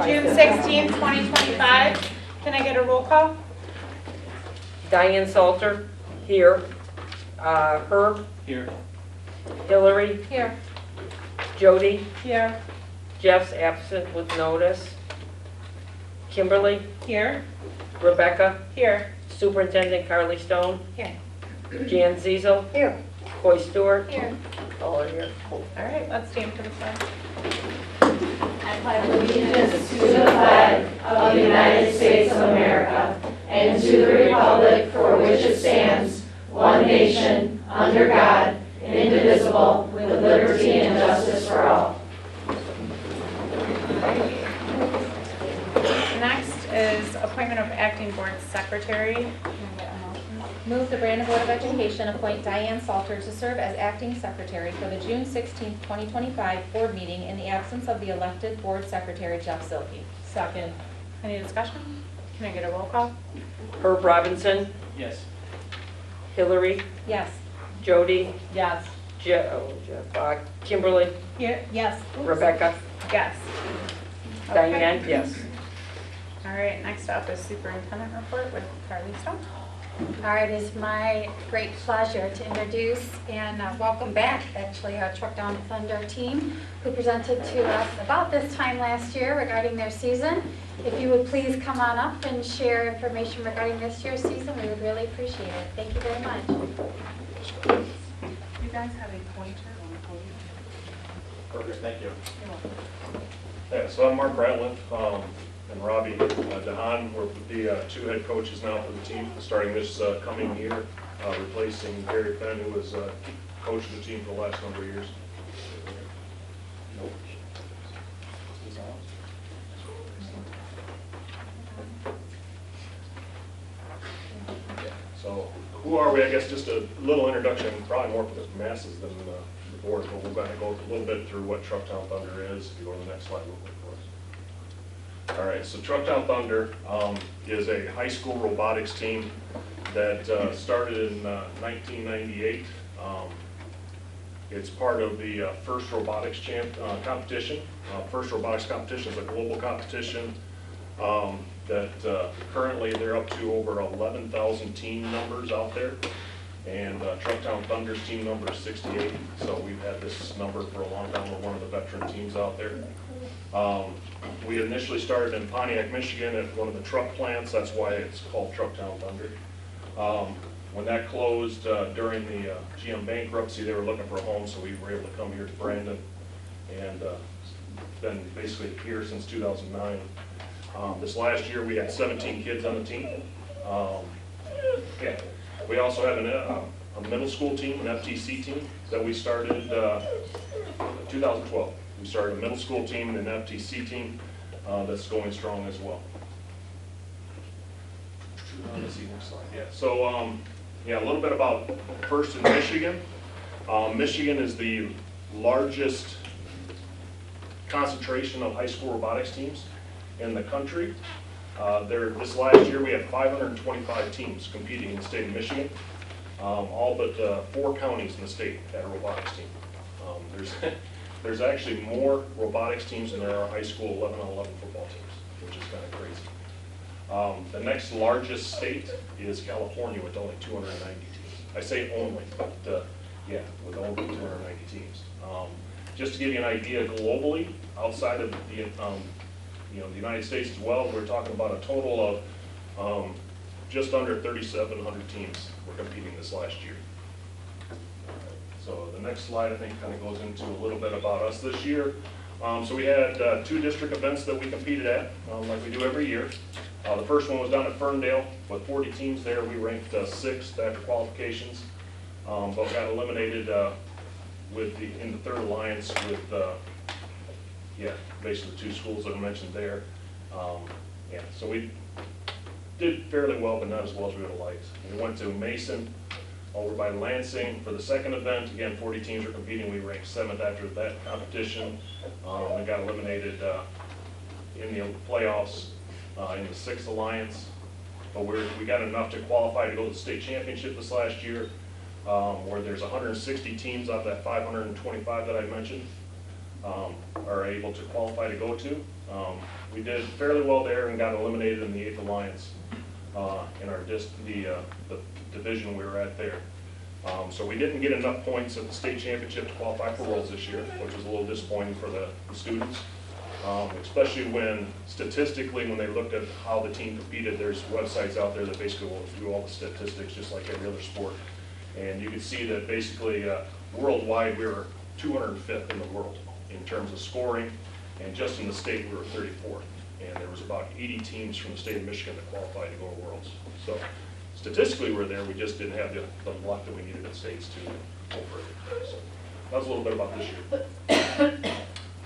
June 16th, 2025. Can I get a roll call? Diane Salter, here. Herb, Here. Hillary, Here. Jody, Here. Jeff's absent with notice. Kimberly, Here. Rebecca, Here. Superintendent Carly Stone, Here. Jan Ziesel, Here. Coy Stewart, Here. all are here. All right, let's stand for the flag. I pledge allegiance to the flag of the United States of America and to the republic for which it stands, one nation, under God, indivisible, with liberty and justice for all. Next is appointment of acting board secretary. Can I get a motion? Move the Brandon Board of Education appoint Diane Salter to serve as acting secretary for the June 16, 2025 board meeting in the absence of the elected board secretary Jeff Zilke. Second. Any discussion? Can I get a roll call? Herb Robinson, Yes. Hillary, Yes. Jody, Yes. Kimberly, Here. Yes. Rebecca, Yes. Diane, Okay. yes. All right, next up is superintendent report with Carly Stone. All right, it's my great pleasure to introduce and welcome back, actually, our Truck Down Thunder team who presented to us about this time last year regarding their season. If you would please come on up and share information regarding this year's season, we would really appreciate it. Thank you very much. You guys have a pointer on the podium? Perfect, thank you. You're welcome. Yeah, so I'm Mark Ratliff, and Robbie DeHaan. We're the two head coaches now for the team, starting this coming year, replacing Barry Fenn, who was coach of the team for the last number of years. So who are we? I guess just a little introduction, probably more for the masses than the board, but we're going to go a little bit through what Trucktown Thunder is. If you go to the next slide real quick for us. All right, so Trucktown Thunder is a high school robotics team that started in 1998. It's part of the First Robotics competition. First Robotics competition is a global competition that currently they're up to over 11,000 team numbers out there. And Trucktown Thunder's team number is 68. So we've had this number for a long time. We're one of the veteran teams out there. We initially started in Pontiac, Michigan at one of the truck plants. That's why it's called Trucktown Thunder. When that closed during the GM bankruptcy, they were looking for a home, so we were able to come here to Brandon, and been basically here since 2009. This last year, we had 17 kids on the team. Yeah. We also have a middle school team, an FTC team, that we started 2012. We started a middle school team and an FTC team that's going strong as well. Let's see, next slide. Yeah. So, yeah, a little bit about first in Michigan. Michigan is the largest concentration of high school robotics teams in the country. This last year we had 525 teams competing in the state of Michigan. All but 4 counties in the state had a robotics team. There's actually more robotics teams than there are high school 11-on-11 football teams, which is kind of crazy. The next largest state is California with only 290 teams. I say only, but yeah, with only 290 teams. Just to give you an idea, globally, outside of the the United States as well, we're talking about a total of just under 3,700 teams were competing this last year. So the next slide, I think, kind of goes into a little bit about us this year. So we had 2 district events that we competed at, like we do every year. The first one was down at Ferndale with 40 teams there. We ranked 6th after qualifications, but got eliminated in the third alliance with basically the 2 schools that I mentioned there. Yeah, so we did fairly well, but not as well as we would have liked. We went to Mason over by Lansing for the second event. Again, 40 teams were competing. We ranked 7th after that competition. We got eliminated in the playoffs in the 6th alliance, but we got enough to qualify to go to the state championship this last year, where there's 160 teams out of that 525 that I mentioned. are able to qualify to go to. We did fairly well there and got eliminated in the 8th Alliance in our the division we were at there. So we didn't get enough points at the state championship to qualify for Worlds this year, which was a little disappointing for the students. Especially when statistically, when they looked at how the team competed, there's websites out there that basically will do all the statistics just like every other sport. And you can see that basically worldwide we were 205th in the world in terms of scoring, and just in the state we were 34th. And there was about 80 teams from the state of Michigan that qualified to go to Worlds. So statistically we're there, we just didn't have the luck that we needed at states to go further. So that was a little bit about this year.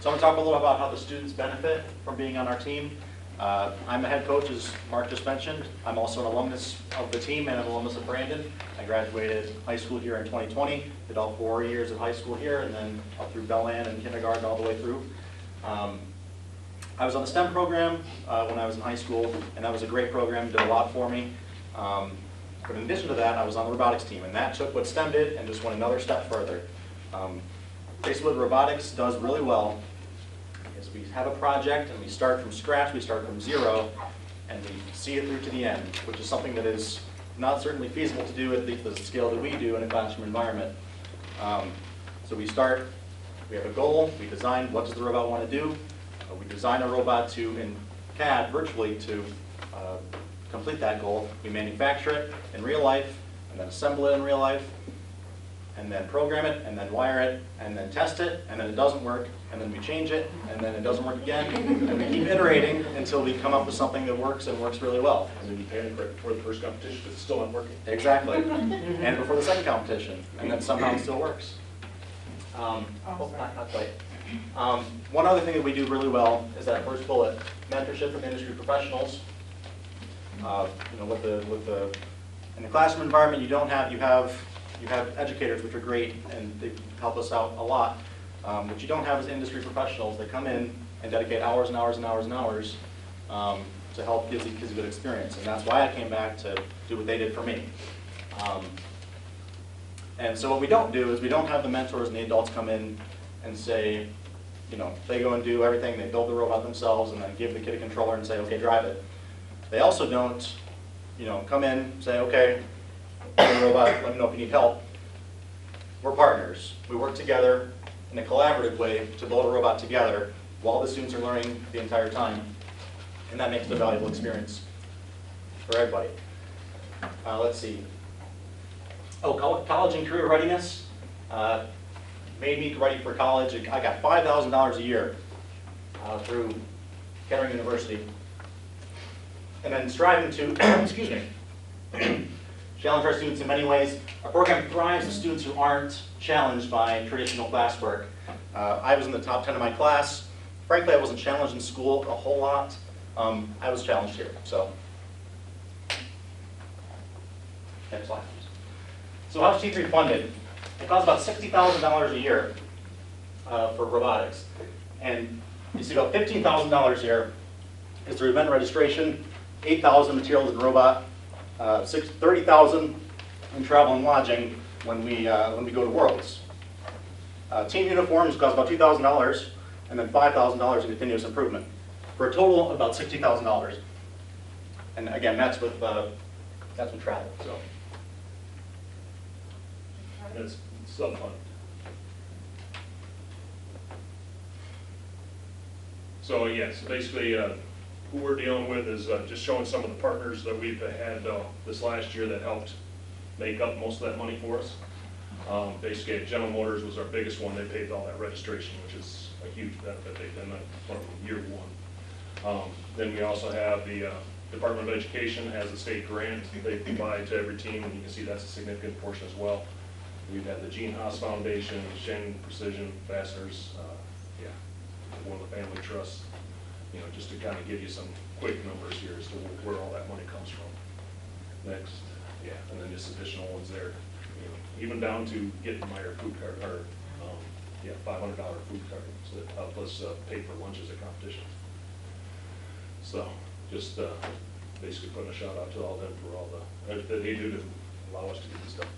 So I'm going to talk a little about how the students benefit from being on our team. I'm the head coach, as Mark just mentioned. I'm also an alumnus of the team and an alumnus of Brandon. I graduated high school here in 2020, did all 4 years of high school here, and then up through Bell-Ann and kindergarten all the way through. I was on the STEM program when I was in high school, and that was a great program, did a lot for me. But in addition to that, I was on the robotics team, and that took what STEM did and just went another step further. Basically, what robotics does really well is we have a project and we start from scratch, we start from zero, and we see it through to the end, which is something that is not certainly feasible to do at the scale that we do in a classroom environment. So we start, we have a goal, we design what does the robot want to do, we design a robot in CAD virtually to complete that goal. We manufacture it in real life, and then assemble it in real life, and then program it, and then wire it, and then test it, and then it doesn't work, and then we change it, and then it doesn't work again, and we keep iterating until we come up with something that works and works really well. And then you panic right before the first competition because it's still not working. Exactly. And before the second competition, and then somehow it still works. Not quite. One other thing that we do really well is that first bullet, mentorship from industry professionals. In the classroom environment, you have educators, which are great, and they help us out a lot. What you don't have is industry professionals that come in and dedicate hours and hours and hours and hours to help give the kids a good experience. And that's why I came back to do what they did for me. And so what we don't do is we don't have the mentors and the adults come in and say, they go and do everything, they build the robot themselves and then give the kid a controller and say, okay, drive it. They also don't, come in, say, okay, the robot, let me know if you need help. We're partners. We work together in a collaborative way to build a robot together while the students are learning the entire time. And that makes it a valuable experience for everybody. Let's see. College and career readiness made me ready for college. I got $5,000 a year through Kettering University. And then striving to, excuse me, challenge our students in many ways. Our program thrives with students who aren't challenged by traditional classwork. I was in the top 10 of my class. Frankly, I wasn't challenged in school a whole lot. I was challenged here, so. Next slide, please. So how's T3 funded? It costs about $60,000 a year for robotics. And you see about $15,000 here is through event registration, $8,000 materials in robot, $30,000 in travel and lodging when we go to Worlds. Team uniforms cost about $2,000, and then $5,000 in continuous improvement, for a total of about $60,000. And again, that's with travel. So. And it's sub-funded. So yes, basically who we're dealing with is just showing some of the partners that we've had this last year that helped make up most of that money for us. Basically, General Motors was our biggest one. They paid all that registration, which is a huge benefit. They've been from year one. Then we also have the Department of Education has a state grant they provide to every team, and you can see that's a significant portion as well. We've had the Gene Haas Foundation, Shannon Precision Fasteners, one of the family trusts, just to kind of give you some quick numbers here as to where all that money comes from. Next, and then just additional ones there, even down to getting my food card, or $500 food card, so that help us pay for lunches at competitions. So just basically putting a shout out to all of them for all that they do to allow us to do this stuff.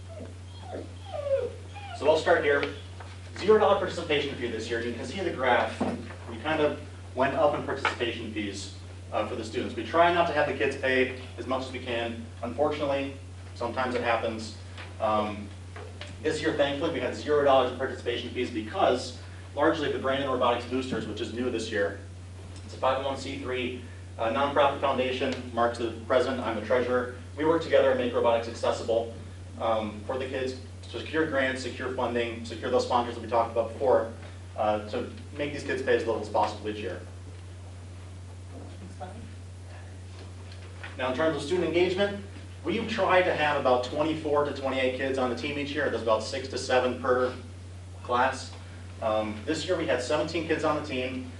So I'll start here. $0 participation fee this year. You can see the graph. We kind of went up in participation fees for the students. We try not to have the kids pay as much as we can. Unfortunately, sometimes it happens. This year, thankfully, we had $0 in participation fees because largely the Brandon Robotics Boosters, which is new this year, it's a 501c3 nonprofit foundation. Mark's the president, I'm the treasurer. We work together and make robotics accessible for the kids, to secure grants, secure funding, secure those sponsors that we talked about before, to make these kids pay as little as possible each year. Now, in terms of student engagement, we try to have about 24 to 28 kids on the team each year. There's about 6 to 7 per class. This year we had 17 kids on the team,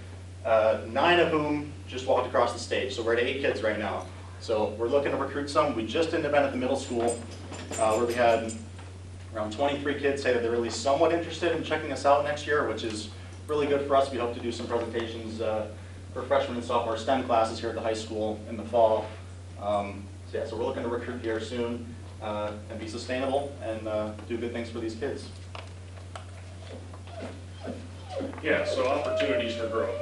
9 of whom just walked across the stage. So we're at 8 kids right now. So we're looking to recruit some. We just did an event at the middle school where we had around 23 kids say that they're really somewhat interested in checking us out next year, which is really good for us. We hope to do some presentations for freshman and sophomore STEM classes here at the high school in the fall. So we're looking to recruit here soon and be sustainable and do good things for these kids. Yeah, so opportunities for growth.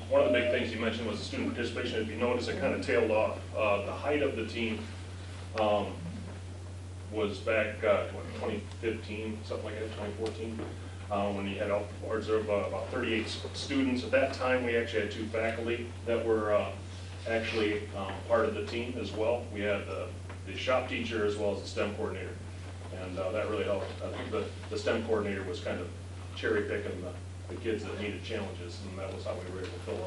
One of the big things you mentioned was the student participation. If you notice, it kind of tailed off. The height of the team was back, 2015, something like that, 2014, when you had upwards of about 38 students. At that time, we actually had 2 faculty that were actually part of the team as well. We had the shop teacher as well as the STEM coordinator, and that really helped. I think the STEM coordinator was kind of cherry picking the kids that needed challenges, and that was how we were able to fill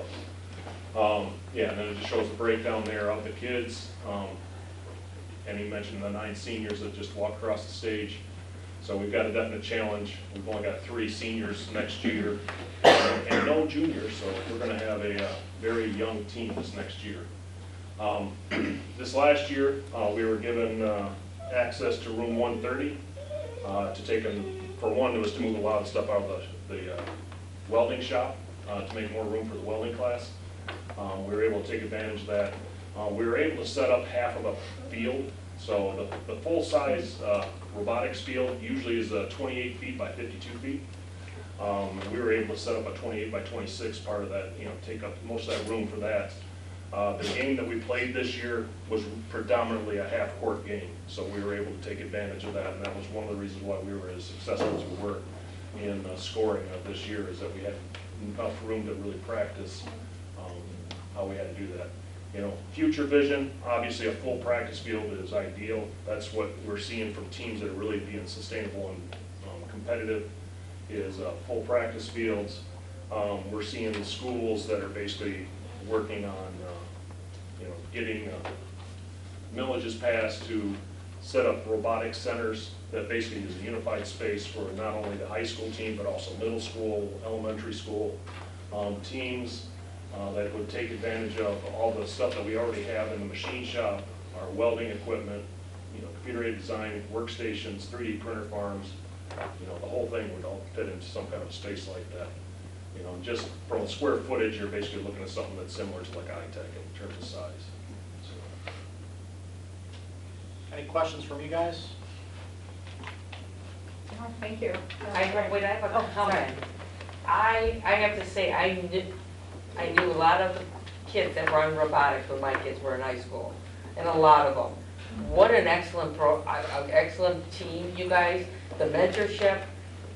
up. Yeah, and then it just shows the breakdown there of the kids. And he mentioned the 9 seniors that just walked across the stage. So we've got a definite challenge. We've only got 3 seniors next year and no juniors, so we're going to have a very young team this next year. This last year, we were given access to room 130 to take for one, it was to move a lot of stuff out of the welding shop to make more room for the welding class. We were able to take advantage of that. We were able to set up half of a field. So the full-size robotics field usually is 28 feet by 52 feet. We were able to set up a 28 by 26 part of that, take up most of that room for that. The game that we played this year was predominantly a half-court game, so we were able to take advantage of that, and that was one of the reasons why we were as successful as we were in scoring of this year, is that we had enough room to really practice how we had to do that. Future vision, obviously a full practice field is ideal. That's what we're seeing from teams that are really being sustainable and competitive, is full practice fields. We're seeing the schools that are basically working on getting millages passed to set up robotics centers that basically is a unified space for not only the high school team, but also middle school, elementary school teams that would take advantage of all the stuff that we already have in the machine shop, our welding equipment, computer-aided design, workstations, 3D printer farms. The whole thing would all fit into some kind of space like that. Just from a square footage, you're basically looking at something that's similar to like iTech in terms of size. So. Any questions from you guys? Oh, thank you. I have a Oh, comment. I have to say, I knew a lot of kids that were in robotics when my kids were in high school, and a lot of them. What an excellent excellent team, you guys. The mentorship,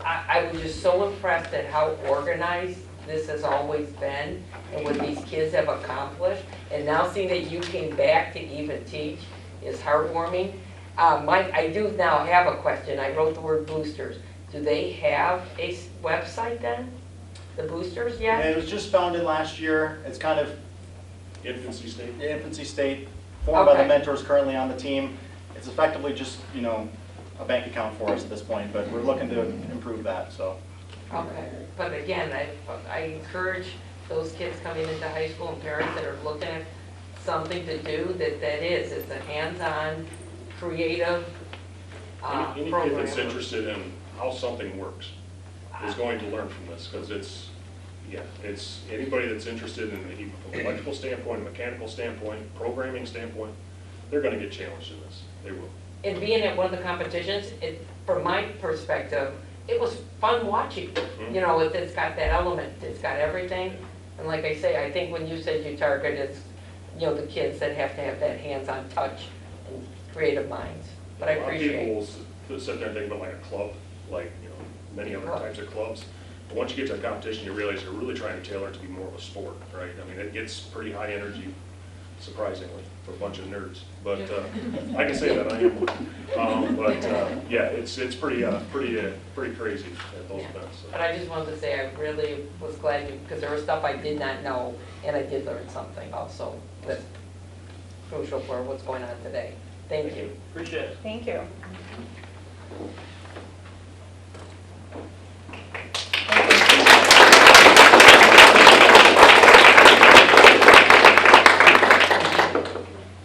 I was just so impressed at how organized this has always been and what these kids have accomplished. And now seeing that you came back to even teach is heartwarming. Mike, I do now have a question. I wrote the word boosters. Do they have a website then? The boosters yet? Yeah, it was just founded last year. It's kind of Infancy state. infancy state, formed by the Okay. mentors currently on the team. It's effectively just, a bank account for us at this point, but we're looking to improve that, so. Okay, but again, I encourage those kids coming into high school and parents that are looking at something to do, it's a hands-on, creative Any program. kid that's interested in how something works is going to learn from this, because it's anybody that's interested in from an electrical standpoint, a mechanical standpoint, programming standpoint, they're going to get challenged in this. They will. And being at one of the competitions, from my perspective, it was fun watching. You know, it's got that element, it's got everything. And like I say, I think when you said you target, it's, you know, the kids that have to have that hands-on touch and creative minds. But I A lot of appreciate people it. will sit there and think about like a club, like, you know, many other types of clubs. But once you get to a competition, you realize you're really trying to tailor it to be more of a sport, right? I mean, it gets pretty high energy, surprisingly, for a bunch of nerds. But I can say that I am one. Yeah, it's pretty crazy at those events. So. But I just wanted to say, I really was glad you, because there was stuff I did not know, and I did learn something also that's crucial for what's going on today. Thank you. Appreciate it. Thank you.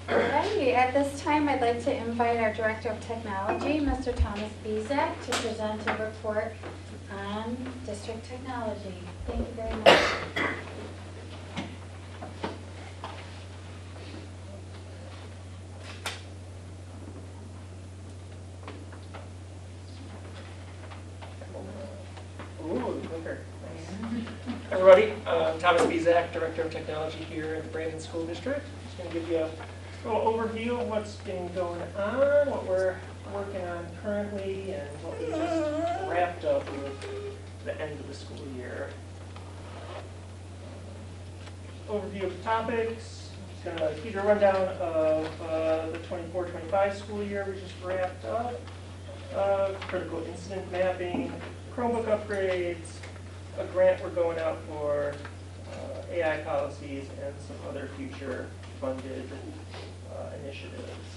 Alrighty, at this time, I'd like to invite our Director of Technology, Mr. Thomas Bezak, to present a report on district technology. Thank you very much. Ooh, quicker. Nice. Everybody, Thomas Bezak, Director of Technology here at the Brandon School District. Just going to give you a little overview of what's been going on, what we're working on currently, and what we just wrapped up with the end of the school year. Overview of the topics. Just going to give you a rundown of the 24-25 school year we just wrapped up. Critical incident mapping, Chromebook upgrades, a grant we're going out for, AI policies, and some other future funded initiatives.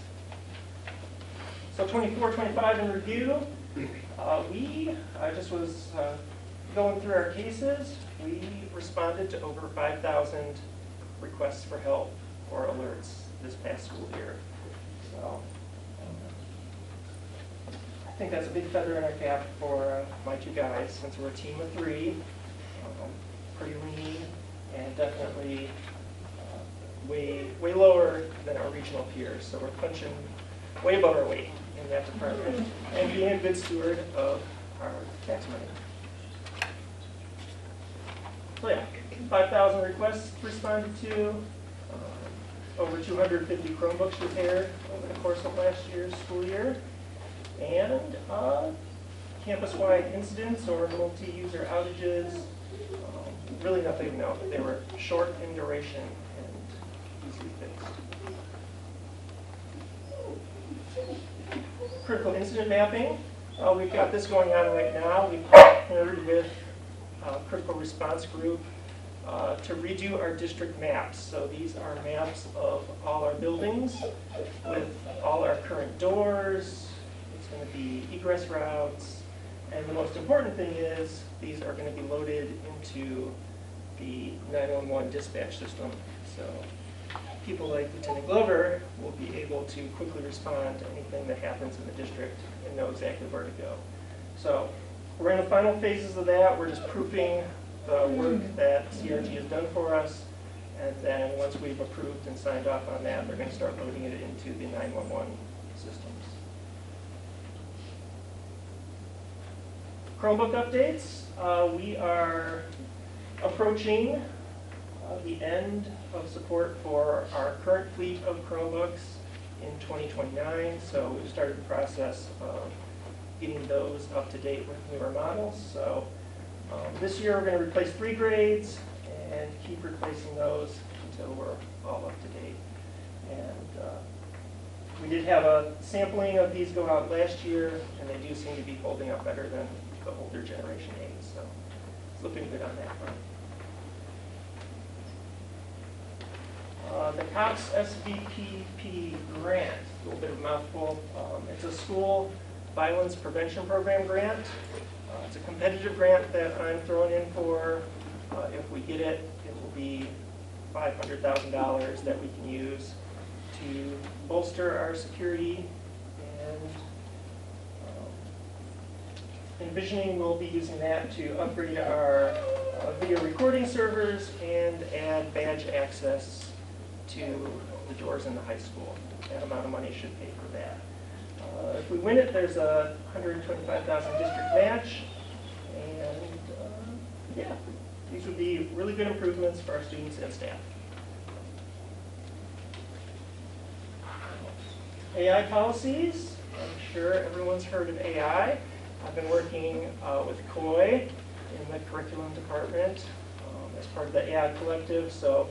So 24-25 in review, we just was going through our cases. We responded to over 5,000 requests for help or alerts this past school year. So I think that's a big feather in our cap for my two guys, since we're a team of three, pretty lean, and definitely way lower than our regional peers. So we're punching way above our weight in that department, and being a good steward of our tax money. So yeah, 5,000 requests responded to, over 250 Chromebooks repaired over the course of last year's school year. And campus-wide incidents or multi-user outages, really nothing to note. They were short in duration and easily fixed. Critical incident mapping. We've got this going on right now. We've partnered with Critical Response Group to redo our district maps. So these are maps of all our buildings with all our current doors. It's going to be egress routes, and the most important thing is these are going to be loaded into the 911 dispatch system. So people like Lieutenant Glover will be able to quickly respond to anything that happens in the district and know exactly where to go. So we're in the final phases of that. We're just proofing the work that CRG has done for us, and then once we've approved and signed off on that, they're going to start loading it into the 911 systems. Chromebook updates. We are approaching the end of support for our current fleet of Chromebooks in 2029, so we've started the process of getting those up to date with newer models. So this year we're going to replace 3 grades and keep replacing those until we're all up to date. And we did have a sampling of these go out last year, and they do seem to be holding up better than the older generation 8s, so it's looking good on that front. The COPS SVPP grant, a little bit of a mouthful. It's a school violence prevention program grant. It's a competitive grant that I'm throwing in for. If we get it, it will be $500,000 that we can use to bolster our security, and envisioning we'll be using that to upgrade our video recording servers and add badge access to the doors in the high school. That amount of money should pay for that. If we win it, there's a $125,000 district match. And yeah, these would be really good improvements for our students and staff. AI policies. I'm sure everyone's heard of AI. I've been working with COI in the curriculum department as part of the AI collective. So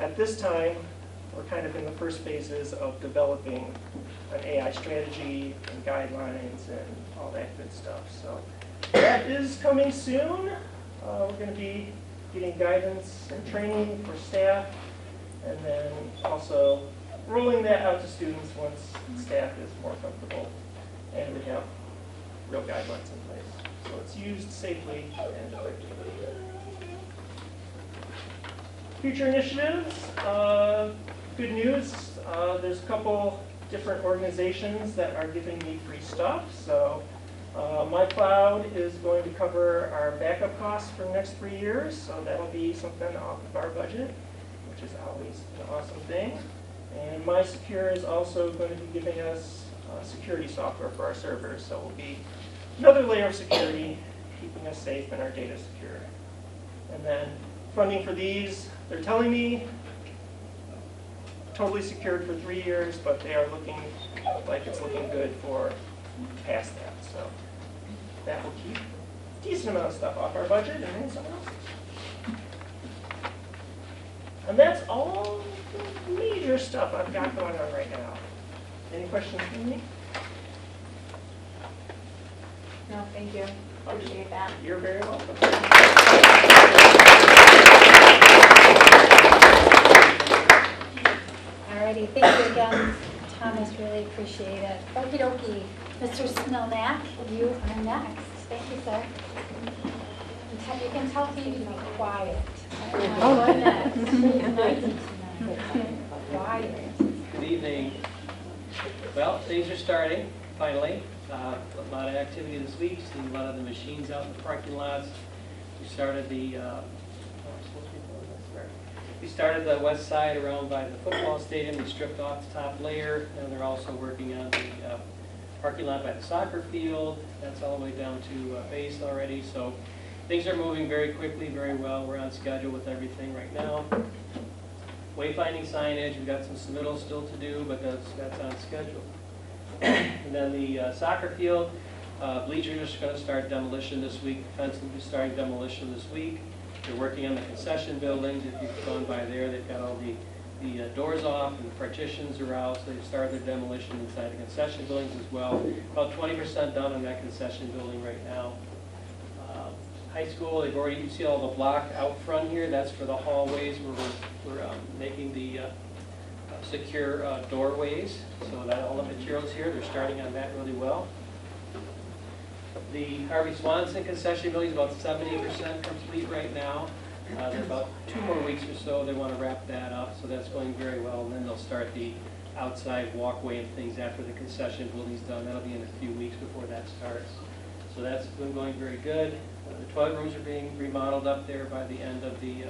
at this time, we're kind of in the first phases of developing an AI strategy and guidelines and all that good stuff. So that is coming soon. We're going to be getting guidance and training for staff, and then also rolling that out to students once staff is more comfortable and we have real guidelines in place. So it's used safely and effectively. Future initiatives, good news, there's a couple different organizations that are giving me free stuff. So MyCloud is going to cover our backup costs for the next 3 years, so that'll be something off of our budget, which is always an awesome thing. And MySecure is also going to be giving us security software for our servers, so it will be another layer of security, keeping us safe and our data secure. And then funding for these, they're telling me totally secured for 3 years, but they are looking like it's looking good for past that. So that will keep a decent amount of stuff off our budget and then someone else's. And that's all the major stuff I've got going on right now. Any questions from me? No, thank you. Appreciate that. You're very welcome. Alrighty, thank you again, Thomas, really appreciate it. Okie dokie, Mr. Snellnack, you are next. Thank you, sir. You can tell he to be quiet. Oh, next. Nice tonight. Quiet. Good evening. Well, things are starting, finally. A lot of activity this week, seeing a lot of the machines out in the parking lots. We started the west side around by the football stadium. We stripped off the top layer, and they're also working on the parking lot by the soccer field. That's all the way down to base already. So things are moving very quickly, very well. We're on schedule with everything right now. Wayfinding signage, we've got some submittals still to do, but that's on schedule. And then the soccer field, bleachers are going to start demolition this week. The fence will be starting demolition this week. They're working on the concession buildings. If you've gone by there, they've got all the doors off and the partitions are out, so they've started their demolition inside the concession buildings as well. About 20% done on that concession building right now. High school, they've already, you see all the block out front here, that's for the hallways where we're making the secure doorways. So that all the materials here, they're starting on that really well. The Harvey Swanson concession building is about 70% complete right now. They're about 2 more weeks or so, they want to wrap that up, so that's going very well. And then they'll start the outside walkway and things after the concession building's done. That'll be in a few weeks before that starts. So that's been going very good. The toilet rooms are being remodeled up there by the end of the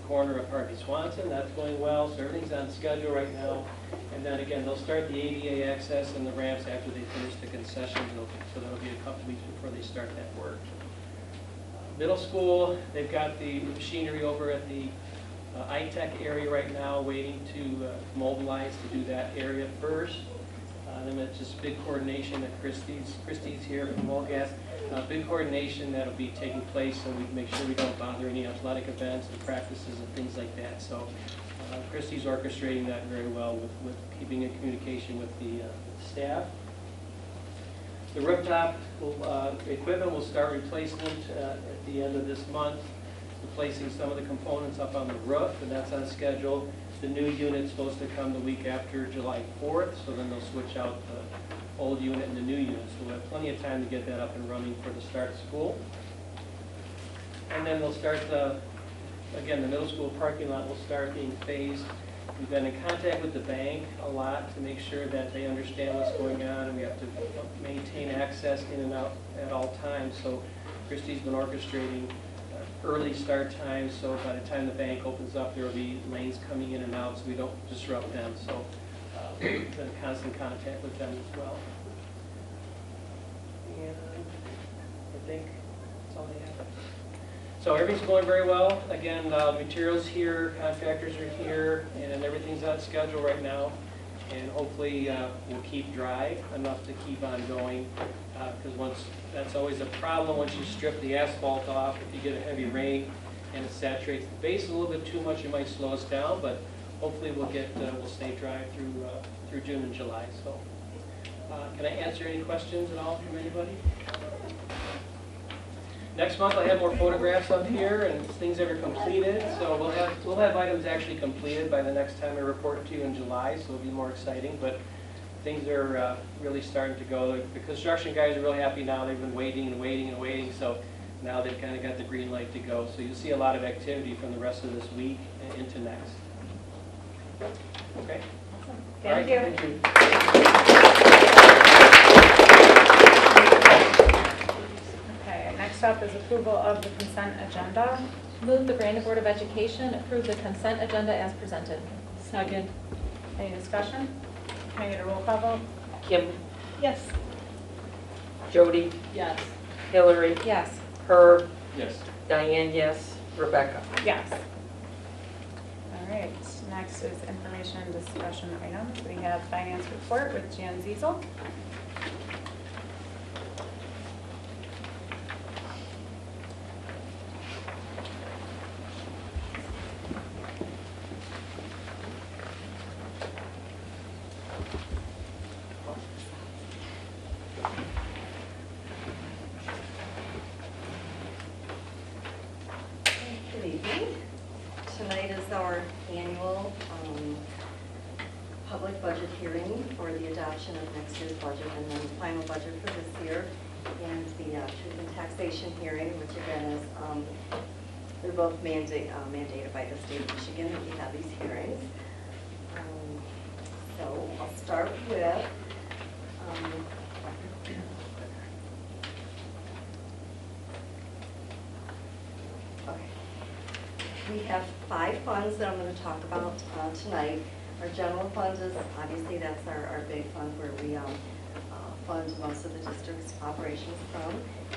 corner of Harvey Swanson. That's going well, so everything's on schedule right now. And then again, they'll start the ADA access and the ramps after they finish the concession building. So that'll be a couple weeks before they start that work. Middle school, they've got the machinery over at the iTech area right now, waiting to mobilize to do that area first. Then it's just big coordination that Christie's here from MOGAS. Big coordination that'll be taking place so we can make sure we don't bother any athletic events and practices and things like that. So Christie's orchestrating that very well with keeping in communication with the staff. The rooftop equipment will start replacement at the end of this month, replacing some of the components up on the roof, and that's on schedule. The new unit's supposed to come the week after July 4th, so then they'll switch out the old unit and the new unit. So we'll have plenty of time to get that up and running for the start of school. And then they'll start again, the middle school parking lot will start being phased. We've been in contact with the bank a lot to make sure that they understand what's going on, and we have to maintain access in and out at all times. So Christie's been orchestrating early start times, so by the time the bank opens up, there will be lanes coming in and out so we don't disrupt them. So in constant contact with them as well. And I think that's all they have. So everything's going very well. Again, materials here, contractors are here, and everything's on schedule right now. And hopefully we'll keep dry enough to keep on going. Because that's always a problem once you strip the asphalt off. If you get a heavy rain and it saturates the base a little bit too much, it might slow us down. But hopefully we'll stay dry through June and July. So can I answer any questions at all from anybody? Next month I have more photographs up here and things that are completed. So we'll have items actually completed by the next time I report to you in July. So it'll be more exciting. But things are really starting to go. The construction guys are really happy now. They've been waiting and waiting and waiting. So now they've kind of got the green light to go. So you'll see a lot of activity from the rest of this week and into next. Okay. Thank All right, you. Okay, next up is approval of the consent agenda. Move the Brandon Board of Education approve the consent agenda as presented. Second. Any discussion? Can I get a roll call vote? Kim, Yes. Jody, Yes. Hillary, Yes. Herb, Yes. Diane, yes, Rebecca. Yes. All right, next is information and discussion items. We have finance report with Jan Ziesel. Good evening. Tonight is our annual public budget hearing for the adoption of next year's budget and then the final budget for this year, and the truth and taxation hearing, which again is, they're both mandated by the state of Michigan that we have these hearings. So I'll start with we have 5 funds that I'm going to talk about tonight. Our general fund is, obviously, that's our big fund where we fund most of the district's operations from.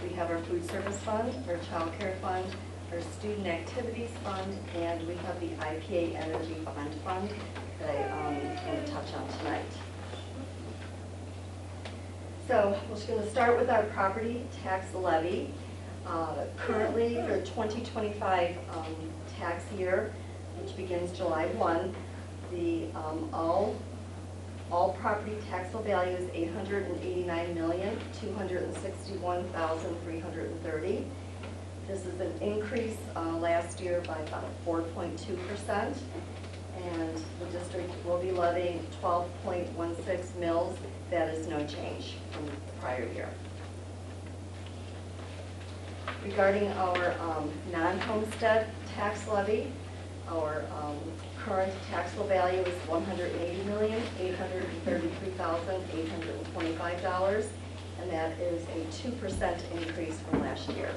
We have our food service fund, our child care fund, our student activities fund, and we have the IPA Energy Bond Fund that I'm going to touch on tonight. So we're just going to start with our property tax levy. Currently, for the 2025 tax year, which begins July 1, the all property taxable value is $889,261,330. This is an increase last year by about 4.2%, and the district will be levying 12.16 mills. That is no change from the prior year. Regarding our non-homestead tax levy, our current taxable value is $180,833,825, and that is a 2% increase from last year.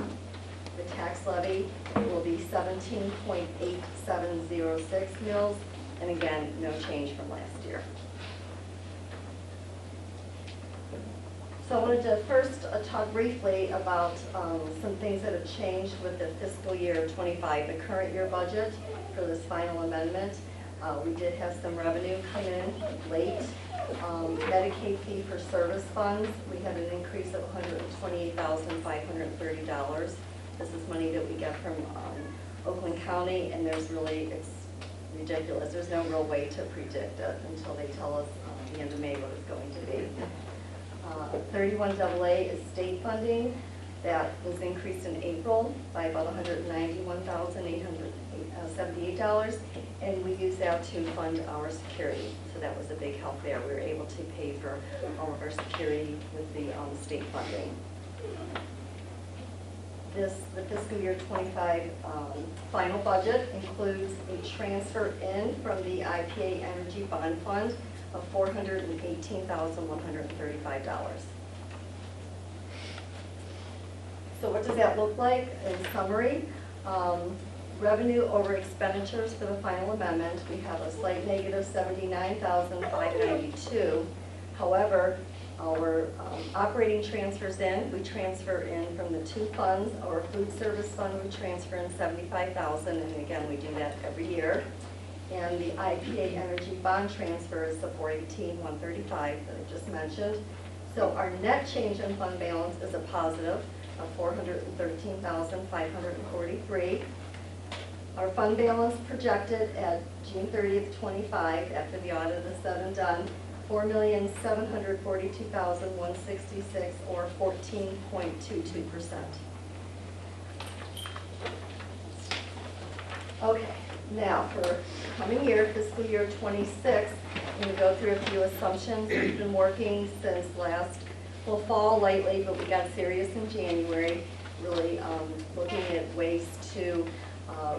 The tax levy will be 17.8706 mills, and again, no change from last year. So I wanted to first talk briefly about some things that have changed with the fiscal year 25, the current year budget for this final amendment. We did have some revenue come in late. Medicaid fee for service funds, we had an increase of $128,530. This is money that we get from Oakland County, and it's ridiculous. There's no real way to predict it until they tell us at the end of May what it's going to be. 31AA is state funding. That was increased in April by about $191,878, and we use that to fund our security. So that was a big help there. We were able to pay for all of our security with the state funding. The fiscal year 25 final budget includes a transfer in from the IPA Energy Bond Fund of $418,135. So what does that look like in summary? Revenue over expenditures for the final amendment, we have a slight negative 79,592. However, our operating transfers in, we transfer in from the two funds. Our food service fund, we transfer in 75,000, and again, we do that every year. And the IPA energy bond transfer is the 418,135 that I just mentioned. So our net change in fund balance is a positive of 413,543. Our fund balance projected at June 30th, 25, after the audit is said and done, 4,742,166, or 14.22%. Okay, now for coming year, fiscal year 26, I'm going to go through a few assumptions. We've been working since last, well, fall lightly, but we got serious in January, really looking at ways to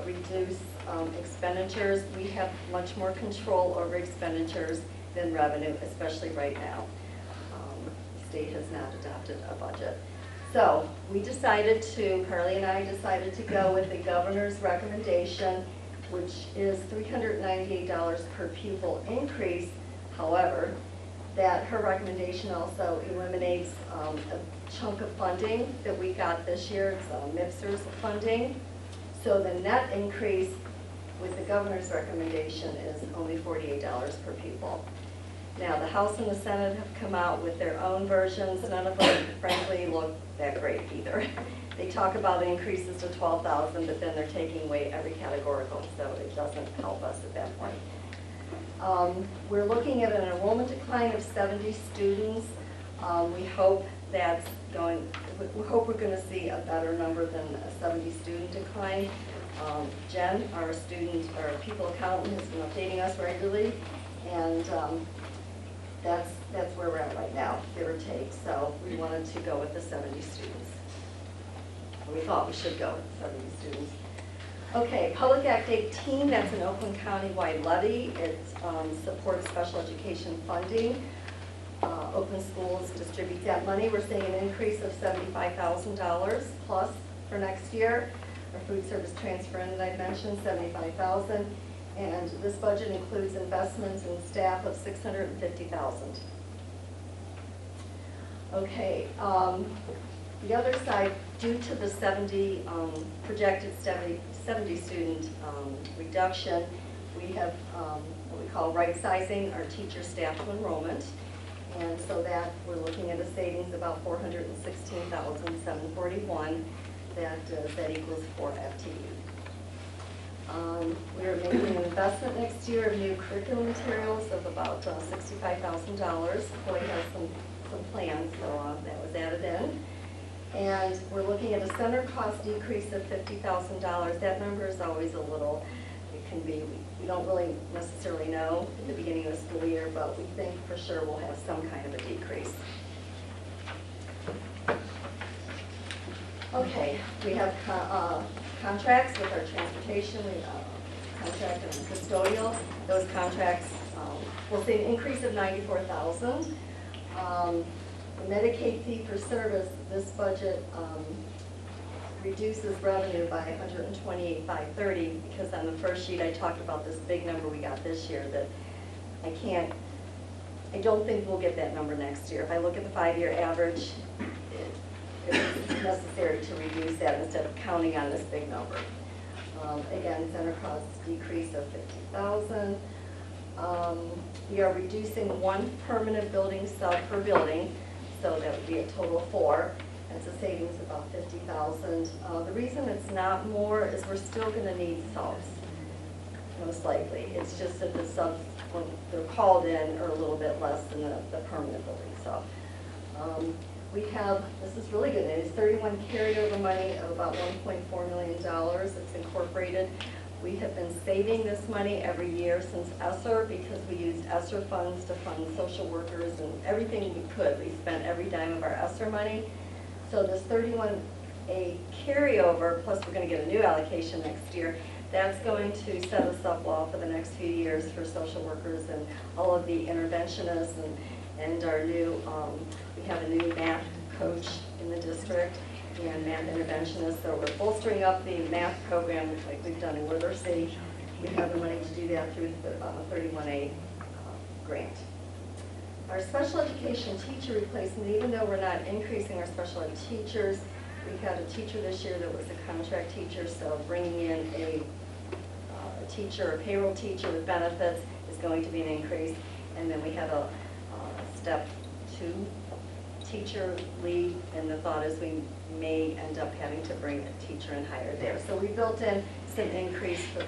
reduce expenditures. We have much more control over expenditures than revenue, especially right now. The state has not adopted a budget. So we decided to, Carly and I decided to go with the governor's recommendation, which is $398 per pupil increase. However, that her recommendation also eliminates a chunk of funding that we got this year. It's MIPSR's funding. So the net increase with the governor's recommendation is only $48 per pupil. Now, the House and the Senate have come out with their own versions. None of them, frankly, look that great either. They talk about increases to 12,000, but then they're taking away every categorical, so it doesn't help us at that point. We're looking at an enrollment decline of 70 students. We hope that's going. We hope we're going to see a better number than a 70 student decline. Jen, our pupil accountant, has been updating us regularly, and that's where we're at right now, give or take. So we wanted to go with the 70 students. We thought we should go with 70 students. Okay, Public Act 18, that's an Oakland County-wide levy. It supports special education funding. Oakland Schools distribute that money. We're seeing an increase of $75,000 plus for next year. Our food service transfer in that I mentioned, $75,000. And this budget includes investments in staff of $650,000. Okay, the other side, due to the projected 70 student reduction, we have what we call right-sizing our teacher staff to enrollment. And so that we're looking at a savings about $416,741. That equals 4 FTE. We are making an investment next year of new curriculum materials of about $65,000. Chloe has some plans, so that was added in. And we're looking at a center cost decrease of $50,000. That number is always a little, it can be, we don't really necessarily know at the beginning of the school year, but we think for sure we'll have some kind of a decrease. Okay, we have contracts with our transportation, we contract and custodial. Those contracts, we'll see an increase of $94,000. The Medicaid fee for service, this budget reduces revenue by $128,530 because on the first sheet I talked about this big number we got this year that I don't think we'll get that number next year. If I look at the 5-year average, it's necessary to reduce that instead of counting on this big number. Again, center costs decrease of $50,000. We are reducing 1 permanent building sub per building, so that would be a total of 4. That's a savings of about $50,000. The reason it's not more is we're still going to need subs, most likely. It's just that the subs, when they're called in, are a little bit less than the permanent building sub. We have, this is really good news, 31 carryover money of about $1.4 million. It's incorporated. We have been saving this money every year since ESSER because we used ESSER funds to fund social workers and everything we could. We spent every dime of our ESSER money. So this 31A carryover, plus we're going to get a new allocation next year, that's going to set us up well for the next few years for social workers and all of the interventionists and our new, we have a new math coach in the district. and math interventionists. So we're bolstering up the math program like we've done in River City. We have the money to do that through the 31A grant. Our special education teacher replacement, even though we're not increasing our special ed teachers, we've got a teacher this year that was a contract teacher, so bringing in a teacher, a payroll teacher with benefits is going to be an increase. And then we have a step 2 teacher lead, and the thought is we may end up having to bring a teacher in higher there. So we built in some increase for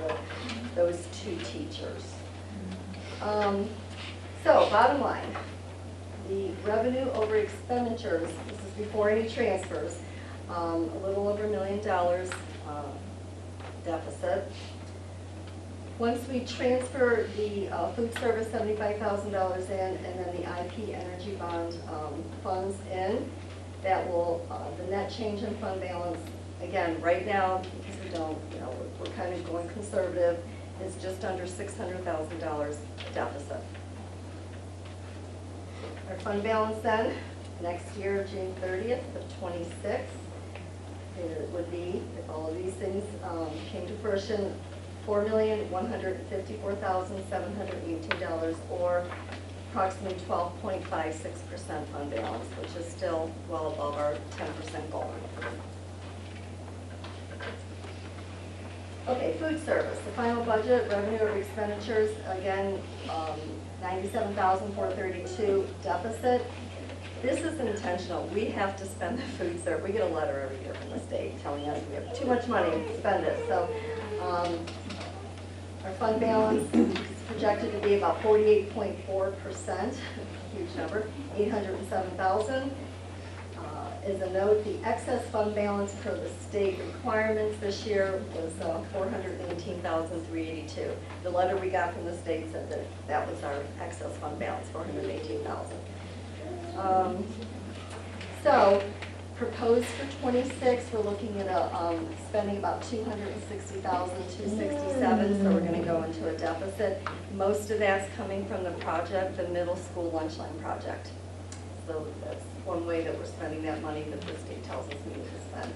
those 2 teachers. So bottom line, the revenue over expenditures, this is before any transfers, a little over $1 million deficit. Once we transfer the food service $75,000 in, and then the IP energy bond funds in, that will, the net change in fund balance, again, right now, because we don't, we're kind of going conservative, is just under $600,000 deficit. Our fund balance then, next year, June 30th of 26, it would be, if all of these things came to fruition, $4,154,718, or approximately 12.56% fund balance, which is still well above our 10% goal. Okay, food service, the final budget, revenue over expenditures, again, $97,432 deficit. This is intentional. We have to spend the food service. We get a letter every year from the state telling us we have too much money, spend it. So our fund balance is projected to be about 48.4%, huge number, 807,000. As a note, the excess fund balance per the state requirements this year was 418,382. The letter we got from the state said that that was our excess fund balance, 418,000. So, proposed for 26, we're looking at spending about 260,267. So we're going to go into a deficit. Most of that's coming from the project, the middle school lunch line project. So that's one way that we're spending that money that the state tells us we need to spend.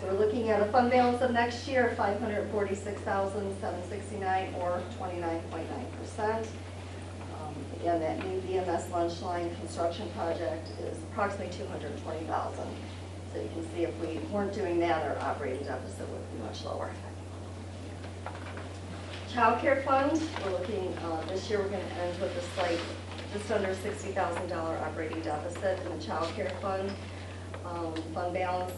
So we're looking at a fund balance of next year, 546,769, or 29.9%. Again, that new VMS lunch line construction project is approximately 220,000. So you can see if we weren't doing that, our operating deficit would be much lower. Child care fund, we're looking, this year we're going to end with a slight, just under $60,000 operating deficit in the child care fund. Fund balance,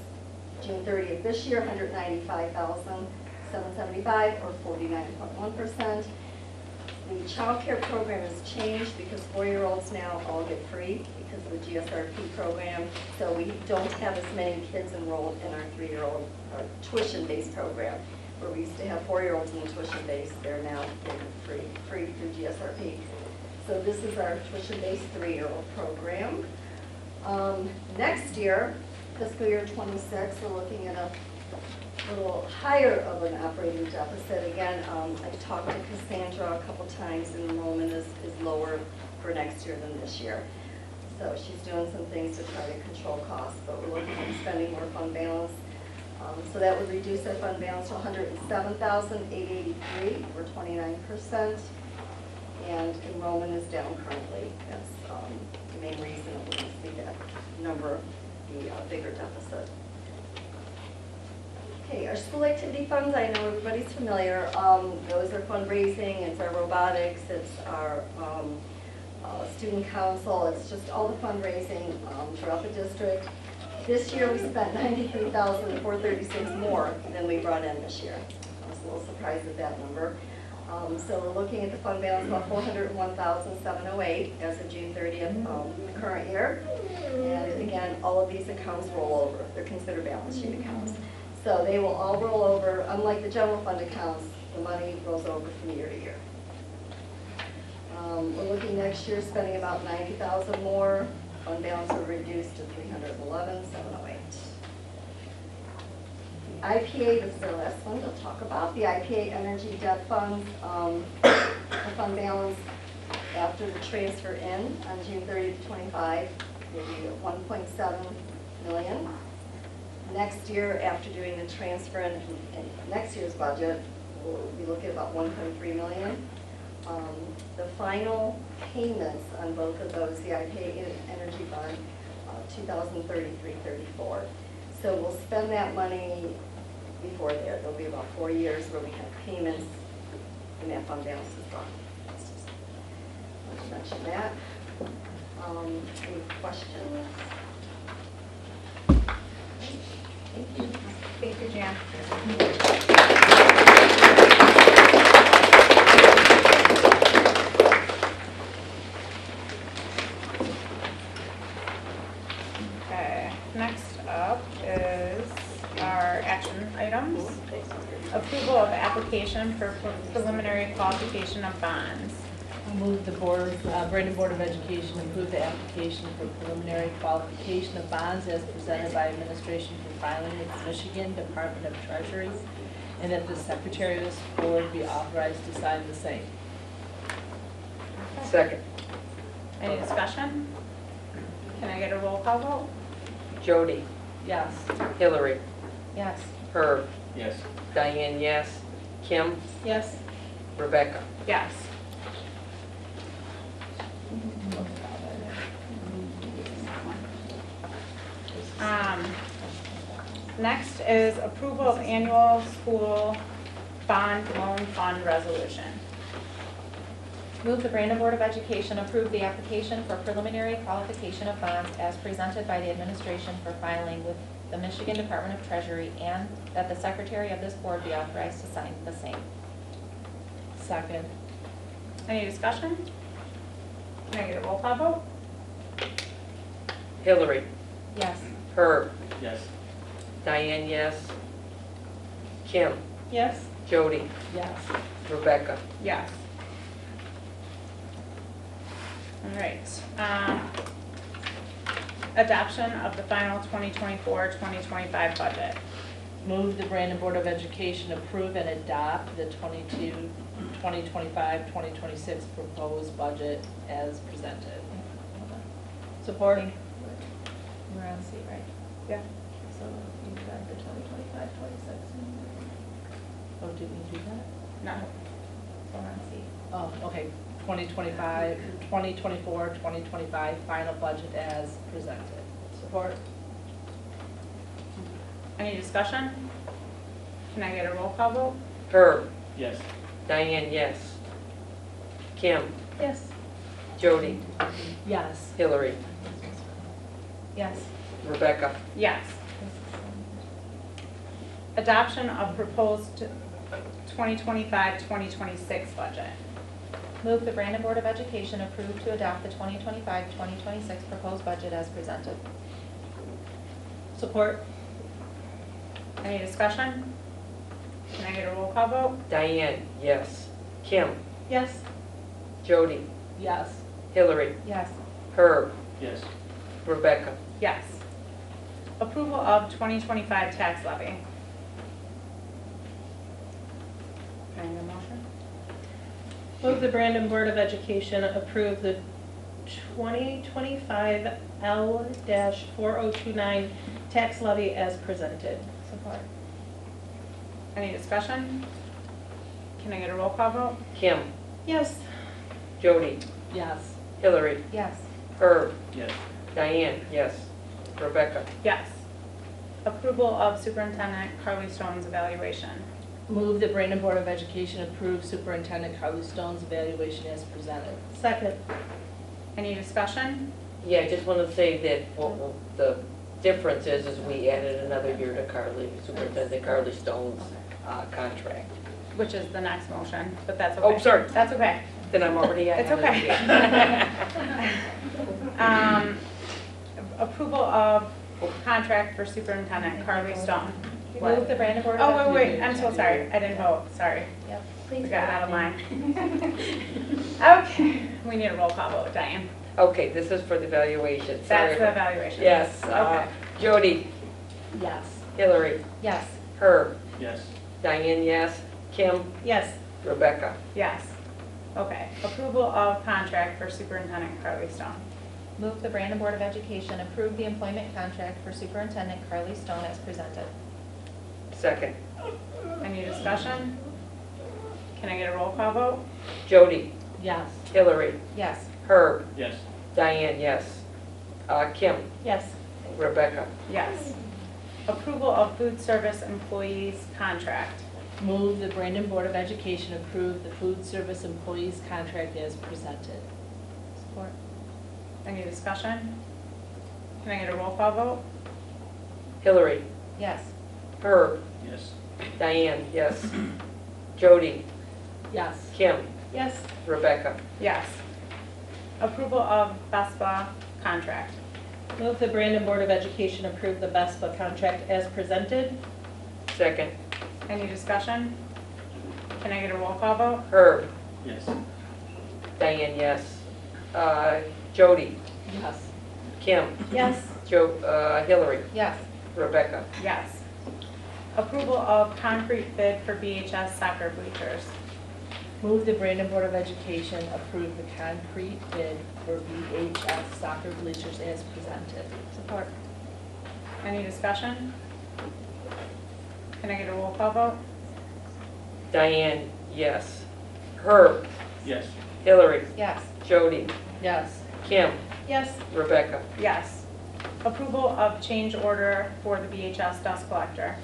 June 30th this year, $195,775, or 49.1%. The child care program has changed because 4-year-olds now all get free because of the GSRP program. So we don't have as many kids enrolled in our 3-year-old tuition-based program. Where we used to have 4-year-olds in the tuition-based, they're now getting free through GSRP. So this is our tuition-based 3-year-old program. Next year, fiscal year 26, we're looking at a little higher of an operating deficit. Again, I've talked to Cassandra a couple times, and enrollment is lower for next year than this year. So she's doing some things to try to control costs, but we're looking at spending more fund balance. So that would reduce our fund balance to $107,883, or 29%. And enrollment is down currently. That's the main reason that we're going to see that number be a bigger deficit. Okay, our school activity funds, I know everybody's familiar. Those are fundraising, it's our robotics, it's our student council, it's just all the fundraising throughout the district. This year we spent $93,436 more than we brought in this year. I was a little surprised at that number. So we're looking at the fund balance about $401,708 as of June 30th the current year. And again, all of these accounts roll over. They're considered balance sheet accounts. So they will all roll over. Unlike the general fund accounts, the money rolls over from year to year. We're looking next year spending about $90,000 more. Fund balance will reduce to $311,708. The IPA, this is our last one to talk about. The IPA Energy Debt Funds, the fund balance after the transfer in on June 30th to 25 will be $1.7 million. Next year, after doing the transfer in next year's budget, we'll be looking at about 1.3 million. The final payments on both of those, the IPA Energy Fund, 2033-34. So we'll spend that money before there. There'll be about 4 years where we have payments and that fund balance is gone. Let's mention that. Any questions? Thank you. Thank you, Jan. Okay, next up is our action items. Approval of application for preliminary qualification of bonds. I move the Brandon Board of Education approve the application for preliminary qualification of bonds as presented by administration for filing with the Michigan Department of Treasury, and that the secretary of this board be authorized to sign the same. Second. Any discussion? Can I get a roll call vote? Jody, Yes. Hillary, Yes. Herb, Yes. Diane, yes. Kim, Yes. Rebecca. Yes. Next is approval of annual school bond loan fund resolution. Move the Brandon Board of Education approve the application for preliminary qualification of bonds as presented by the administration for filing with the Michigan Department of Treasury, and that the secretary of this board be authorized to sign the same. Second. Any discussion? Can I get a roll call vote? Hillary, Yes. Herb, Yes. Diane, yes. Kim, Yes. Jody, Yes. Rebecca. Yes. All right. Adoption of the final 2024-2025 budget. Move the Brandon Board of Education approve and adopt the 2025-2026 proposed budget as presented. Support. We're on C, right? Yeah. So you got the 2025-26. Oh, did we do that? No. We're on C. Oh, okay. 2024-2025 final budget as presented. Support. Any discussion? Can I get a roll call vote? Herb, Yes. Diane, yes. Kim, Yes. Jody, Yes. Hillary, Yes. Rebecca. Yes. Adoption of proposed 2025-2026 budget. Move the Brandon Board of Education approve to adopt the 2025-2026 proposed budget as presented. Support. Any discussion? Can I get a roll call vote? Diane, yes. Kim, Yes. Jody, Yes. Hillary, Yes. Herb, Yes. Yes. Rebecca. Approval of 2025 tax levy. Can I get a motion? Move the Brandon Board of Education approve the 2025 L-4029 tax levy as presented. Support. Any discussion? Can I get a roll call vote? Kim, Yes. Jody, Yes. Hillary, Yes. Herb, Yes. Diane, yes. Rebecca. Yes. Approval of Superintendent Carly Stone's evaluation. Move the Brandon Board of Education approve Superintendent Carly Stone's evaluation as presented. Second. Any discussion? Yeah, I just want to say that the difference is we added another year to Superintendent Carly Stone's contract. Which is the next motion, but that's okay. Oh, sorry. That's okay. Then I'm already at. It's okay. Approval of contract for Superintendent Carly Stone. Move the Brandon Board of Oh, wait, I'm so sorry. I didn't vote, sorry. Yep. I got out of line. Okay, we need a roll call vote, Diane. Okay, this is for the evaluation. Sorry. That's the evaluation. Yes. Okay. Jody, Yes. Hillary, Yes. Herb, Yes. Diane, yes. Kim, Yes. Rebecca. Yes. Okay, approval of contract for Superintendent Carly Stone. Move the Brandon Board of Education approve the employment contract for Superintendent Carly Stone as presented. Second. Any discussion? Can I get a roll call vote? Jody, Yes. Hillary, Yes. Herb, Yes. Diane, yes. Kim, Yes. Rebecca. Yes. Approval of food service employees contract. Move the Brandon Board of Education approve the food service employees contract as presented. Support. Any discussion? Can I get a roll call vote? Hillary, Yes. Herb, Yes. Diane, yes. Jody, Yes. Kim, Yes. Rebecca. Yes. Approval of BESPA contract. Move the Brandon Board of Education approve the BESPA contract as presented. Second. Any discussion? Can I get a roll call vote? Herb, Yes. Diane, yes. Jody, Yes. Kim, Yes. Hillary, Yes. Rebecca. Yes. Approval of concrete bid for BHS soccer bleachers. Move the Brandon Board of Education approve the concrete bid for BHS soccer bleachers as presented. Support. Any discussion? Can I get a roll call vote? Diane, yes. Herb, Yes. Hillary, Yes. Jody, Yes. Kim, Yes. Rebecca. Yes. Approval of change order for the BHS dust collector.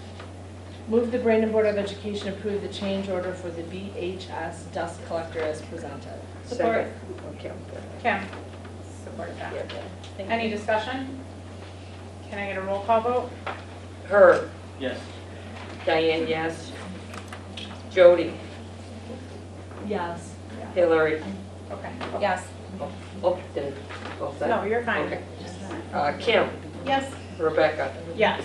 Move the Brandon Board of Education approve the change order for the BHS dust collector as presented. Support. Second. Okay. Kim, support that. Thank Any you. discussion? Can I get a roll call vote? Herb, Yes. Diane, yes. Jody, Yes. Hillary, Okay. Yes. did it go fast? No, you're fine. Okay. Kim, Yes. Rebecca. Yes.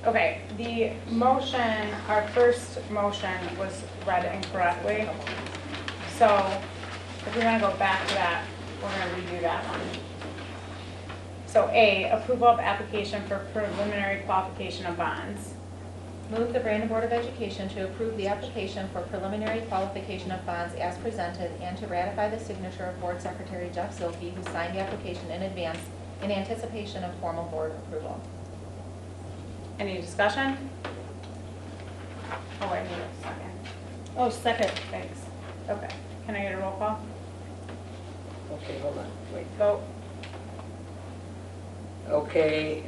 Okay, the motion, our first motion was read incorrectly. So if we want to go back to that, we're going to redo that one. So A, approval of application for preliminary qualification of bonds. Move the Brandon Board of Education to approve the application for preliminary qualification of bonds as presented and to ratify the signature of Board Secretary Jeff Zilke, who signed the application in advance in anticipation of formal board approval. Any discussion? Oh, wait, I need a second. Oh, second. Thanks. Okay, can I get a roll call? Okay, hold on, wait. Vote. Okay,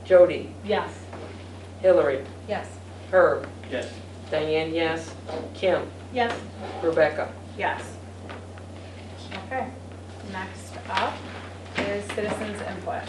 Jody, Yes. Hillary, Yes. Herb, Yes. Diane, yes. Kim, Yes. Rebecca. Yes. Okay, next up is citizens input.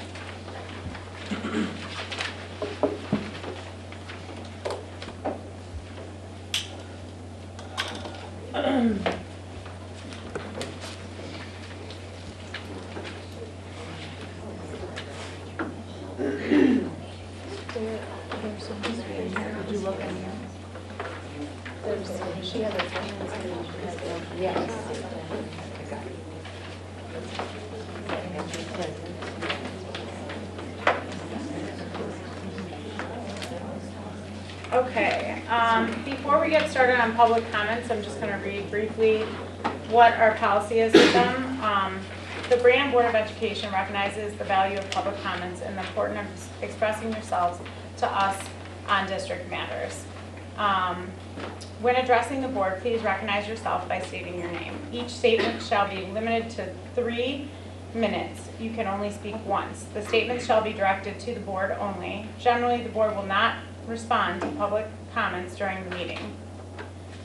Okay, before we get started on public comments, I'm just going to read briefly what our policy is with them. The Brandon Board of Education recognizes the value of public comments and the importance of expressing yourselves to us on district matters. When addressing the board, please recognize yourself by stating your name. Each statement shall be limited to 3 minutes. You can only speak once. The statements shall be directed to the board only. Generally, the board will not respond to public comments during the meeting.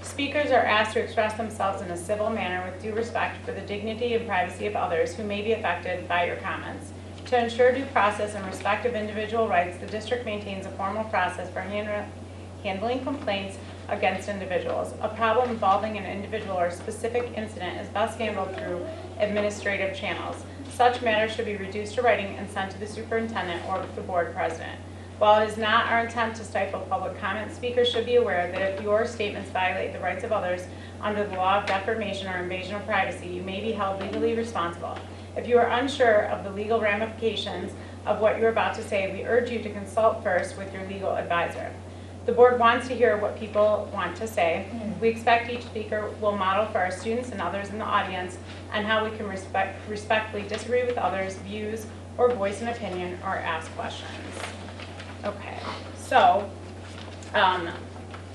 Speakers are asked to express themselves in a civil manner with due respect for the dignity and privacy of others who may be affected by your comments. To ensure due process and respect of individual rights, the district maintains a formal process for handling complaints against individuals. A problem involving an individual or specific incident is best handled through administrative channels. Such matters should be reduced to writing and sent to the superintendent or the board president. While it is not our intent to stifle public comment, speakers should be aware that if your statements violate the rights of others under the law of defamation or invasion of privacy, you may be held legally responsible. If you are unsure of the legal ramifications of what you're about to say, we urge you to consult first with your legal advisor. The board wants to hear what people want to say. We expect each speaker will model for our students and others in the audience on how we can respectfully disagree with others' views or voice an opinion or ask questions. Okay, so I'm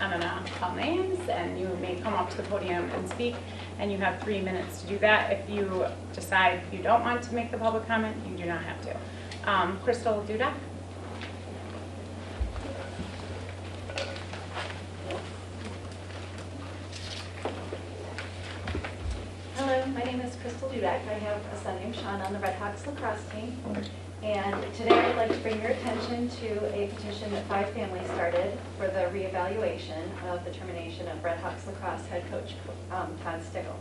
gonna call names and you may come up to the podium and speak, and you have 3 minutes to do that. If you decide you don't want to make the public comment, you do not have to. Crystal Duda. Hello, my name is Crystal Dudek. I have a son named Sean on the Red Hawks lacrosse team. And today I'd like to bring your attention to a petition that 5 families started for the reevaluation of the termination of Red Hawks lacrosse head coach Todd Stickle.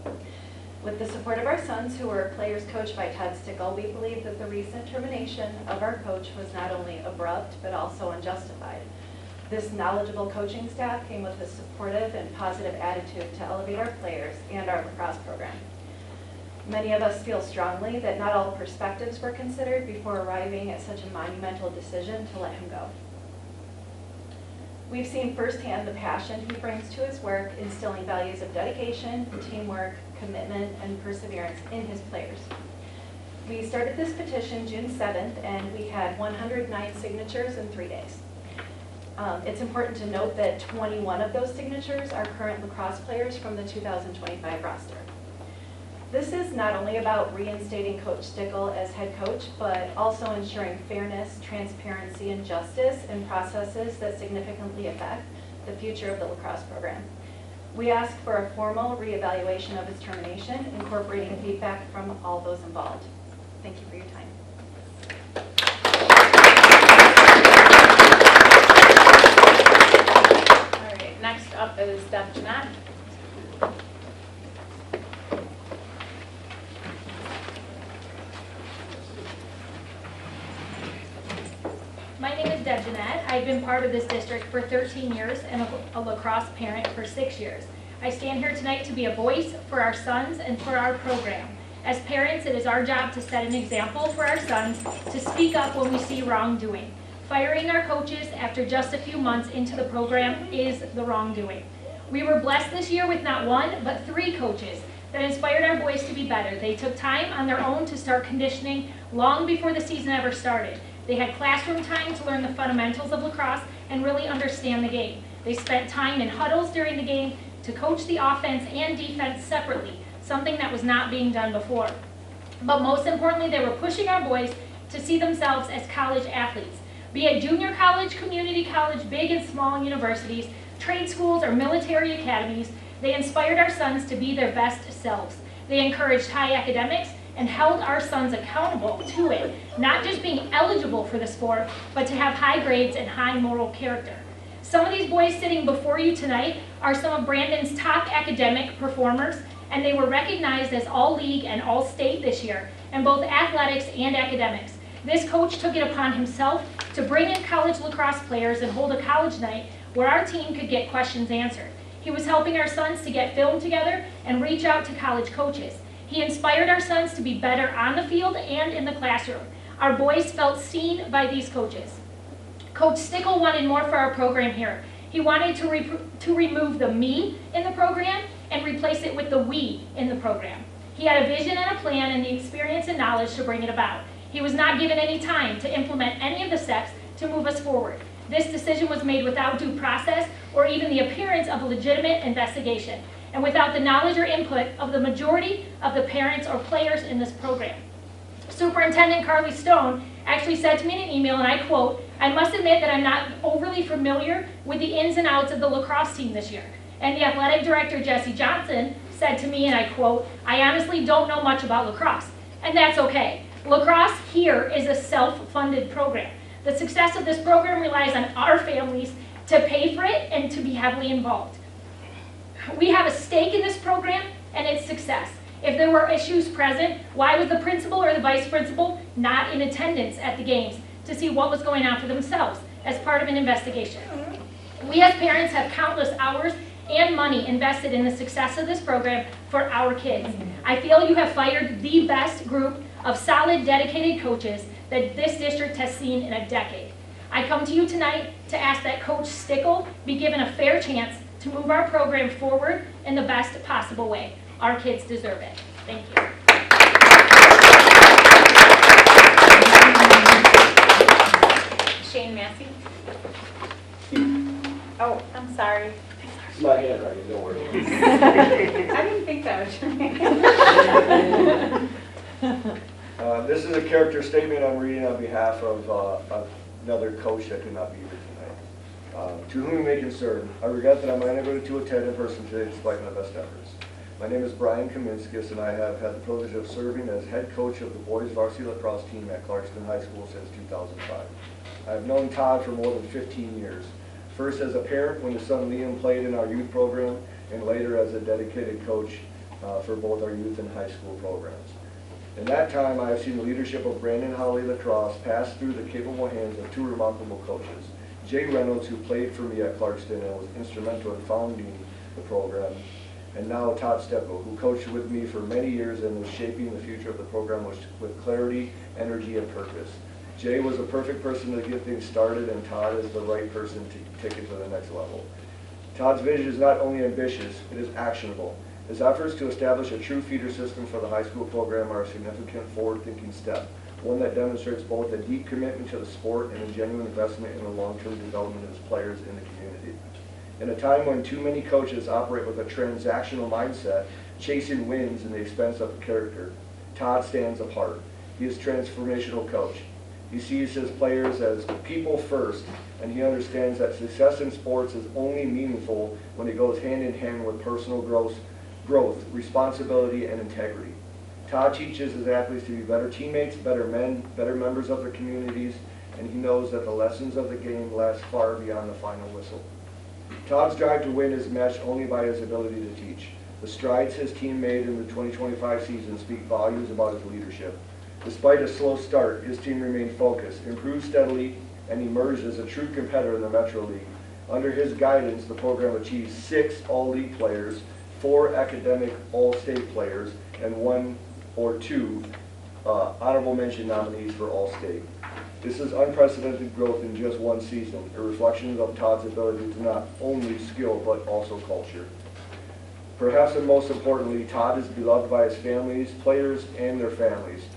With the support of our sons, who were players coached by Todd Stickle, we believe that the recent termination of our coach was not only abrupt but also unjustified. This knowledgeable coaching staff came with a supportive and positive attitude to elevate our players and our lacrosse program. Many of us feel strongly that not all perspectives were considered before arriving at such a monumental decision to let him go. We've seen firsthand the passion he brings to his work, instilling values of dedication, teamwork, commitment, and perseverance in his players. We started this petition June 7th, and we had 109 signatures in 3 days. It's important to note that 21 of those signatures are current lacrosse players from the 2025 roster. This is not only about reinstating Coach Stickle as head coach, but also ensuring fairness, transparency, and justice in processes that significantly affect the future of the lacrosse program. We ask for a formal reevaluation of his termination, incorporating feedback from all those involved. Thank you for your time. All right, next up is Deb Jeanette. My name is Deb Jeanette. I've been part of this district for 13 years and a lacrosse parent for 6 years. I stand here tonight to be a voice for our sons and for our program. As parents, it is our job to set an example for our sons to speak up when we see wrongdoing. Firing our coaches after just a few months into the program is the wrongdoing. We were blessed this year with not 1, but 3 coaches that inspired our boys to be better. They took time on their own to start conditioning long before the season ever started. They had classroom time to learn the fundamentals of lacrosse and really understand the game. They spent time in huddles during the game to coach the offense and defense separately, something that was not being done before. But most importantly, they were pushing our boys to see themselves as college athletes. Be it junior college, community college, big and small universities, trade schools, or military academies, they inspired our sons to be their best selves. They encouraged high academics and held our sons accountable to it, not just being eligible for the sport, but to have high grades and high moral character. Some of these boys sitting before you tonight are some of Brandon's top academic performers, and they were recognized as All-League and All-State this year in both athletics and academics. This coach took it upon himself to bring in college lacrosse players and hold a college night where our team could get questions answered. He was helping our sons to get film together and reach out to college coaches. He inspired our sons to be better on the field and in the classroom. Our boys felt seen by these coaches. Coach Stickle wanted more for our program here. He wanted to remove the me in the program and replace it with the we in the program. He had a vision and a plan and the experience and knowledge to bring it about. He was not given any time to implement any of the steps to move us forward. This decision was made without due process or even the appearance of a legitimate investigation, and without the knowledge or input of the majority of the parents or players in this program. Superintendent Carly Stone actually said to me in an email, and I quote, "I must admit that I'm not overly familiar with the ins and outs of the lacrosse team this year." And the athletic director, Jesse Johnson, said to me, and I quote, "I honestly don't know much about lacrosse." And that's okay. Lacrosse here is a self-funded program. The success of this program relies on our families to pay for it and to be heavily involved. We have a stake in this program and its success. If there were issues present, why was the principal or the vice principal not in attendance at the games to see what was going on for themselves as part of an investigation? We as parents have countless hours and money invested in the success of this program for our kids. I feel you have fired the best group of solid, dedicated coaches that this district has seen in a decade. I come to you tonight to ask that Coach Stickle be given a fair chance to move our program forward in the best possible way. Our kids deserve it. Thank you. Shane Massey. Oh, I'm sorry. It's my handwriting, don't worry. I didn't think that was your name. This is a character statement I'm reading on behalf of another coach that could not be here tonight. To whom it may concern, I regret that I'm unable to attend in person today despite my best efforts. My name is Brian Kaminskis, and I have had the privilege of serving as head coach of the boys varsity lacrosse team at Clarkston High School since 2005. I have known Todd for more than 15 years. First as a parent when his son Liam played in our youth program, and later as a dedicated coach for both our youth and high school programs. In that time, I have seen the leadership of Brandon Holly Lacrosse pass through the capable hands of two remarkable coaches. Jay Reynolds, who played for me at Clarkston and was instrumental in founding the program, and now Todd Stepko, who coached with me for many years and was shaping the future of the program with clarity, energy, and purpose. Jay was a perfect person to get things started, and Todd is the right person to take it to the next level. Todd's vision is not only ambitious, it is actionable. His efforts to establish a true feeder system for the high school program are a significant forward-thinking step, one that demonstrates both a deep commitment to the sport and a genuine investment in the long-term development of his players in the community. In a time when too many coaches operate with a transactional mindset, chasing wins in the expense of character, Todd stands apart. He is a transformational coach. He sees his players as people first, and he understands that success in sports is only meaningful when it goes hand in hand with personal growth, responsibility, and integrity. Todd teaches his athletes to be better teammates, better men, better members of their communities, and he knows that the lessons of the game last far beyond the final whistle. Todd's drive to win is matched only by his ability to teach. The strides his team made in the 2025 season speak volumes about his leadership. Despite a slow start, his team remained focused, improved steadily, and emerged as a true competitor in the Metro League. Under his guidance, the program achieved 6 All-League players, 4 academic All-State players, and 1 or 2 honorable mention nominees for All-State. This is unprecedented growth in just one season, a reflection of Todd's ability to not only skill but also culture. Perhaps and most importantly, Todd is beloved by his families, players, and their families.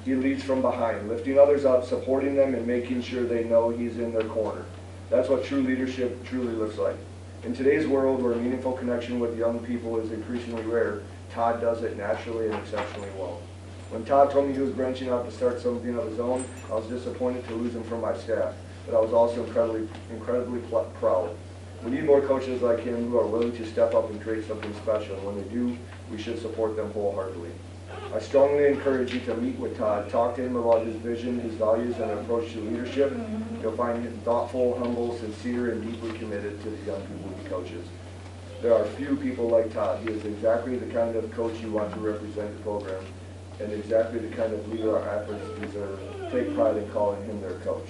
He leads from behind, lifting others up, supporting them, and making sure they know he's in their corner. That's what true leadership truly looks like. In today's world where meaningful connection with young people is increasingly rare, Todd does it naturally and exceptionally well. When Todd told me he was branching out to start something of his own, I was disappointed to lose him from my staff, but I was also incredibly proud. We need more coaches like him who are willing to step up and create something special, and when they do, we should support them wholeheartedly. I strongly encourage you to meet with Todd, talk to him about his vision, his values, and approach to leadership. You'll find him thoughtful, humble, sincere, and deeply committed to the young people he coaches. There are few people like Todd. He is exactly the kind of coach you want to represent the program, and exactly the kind of leader our athletes deserve. Take pride in calling him their coach.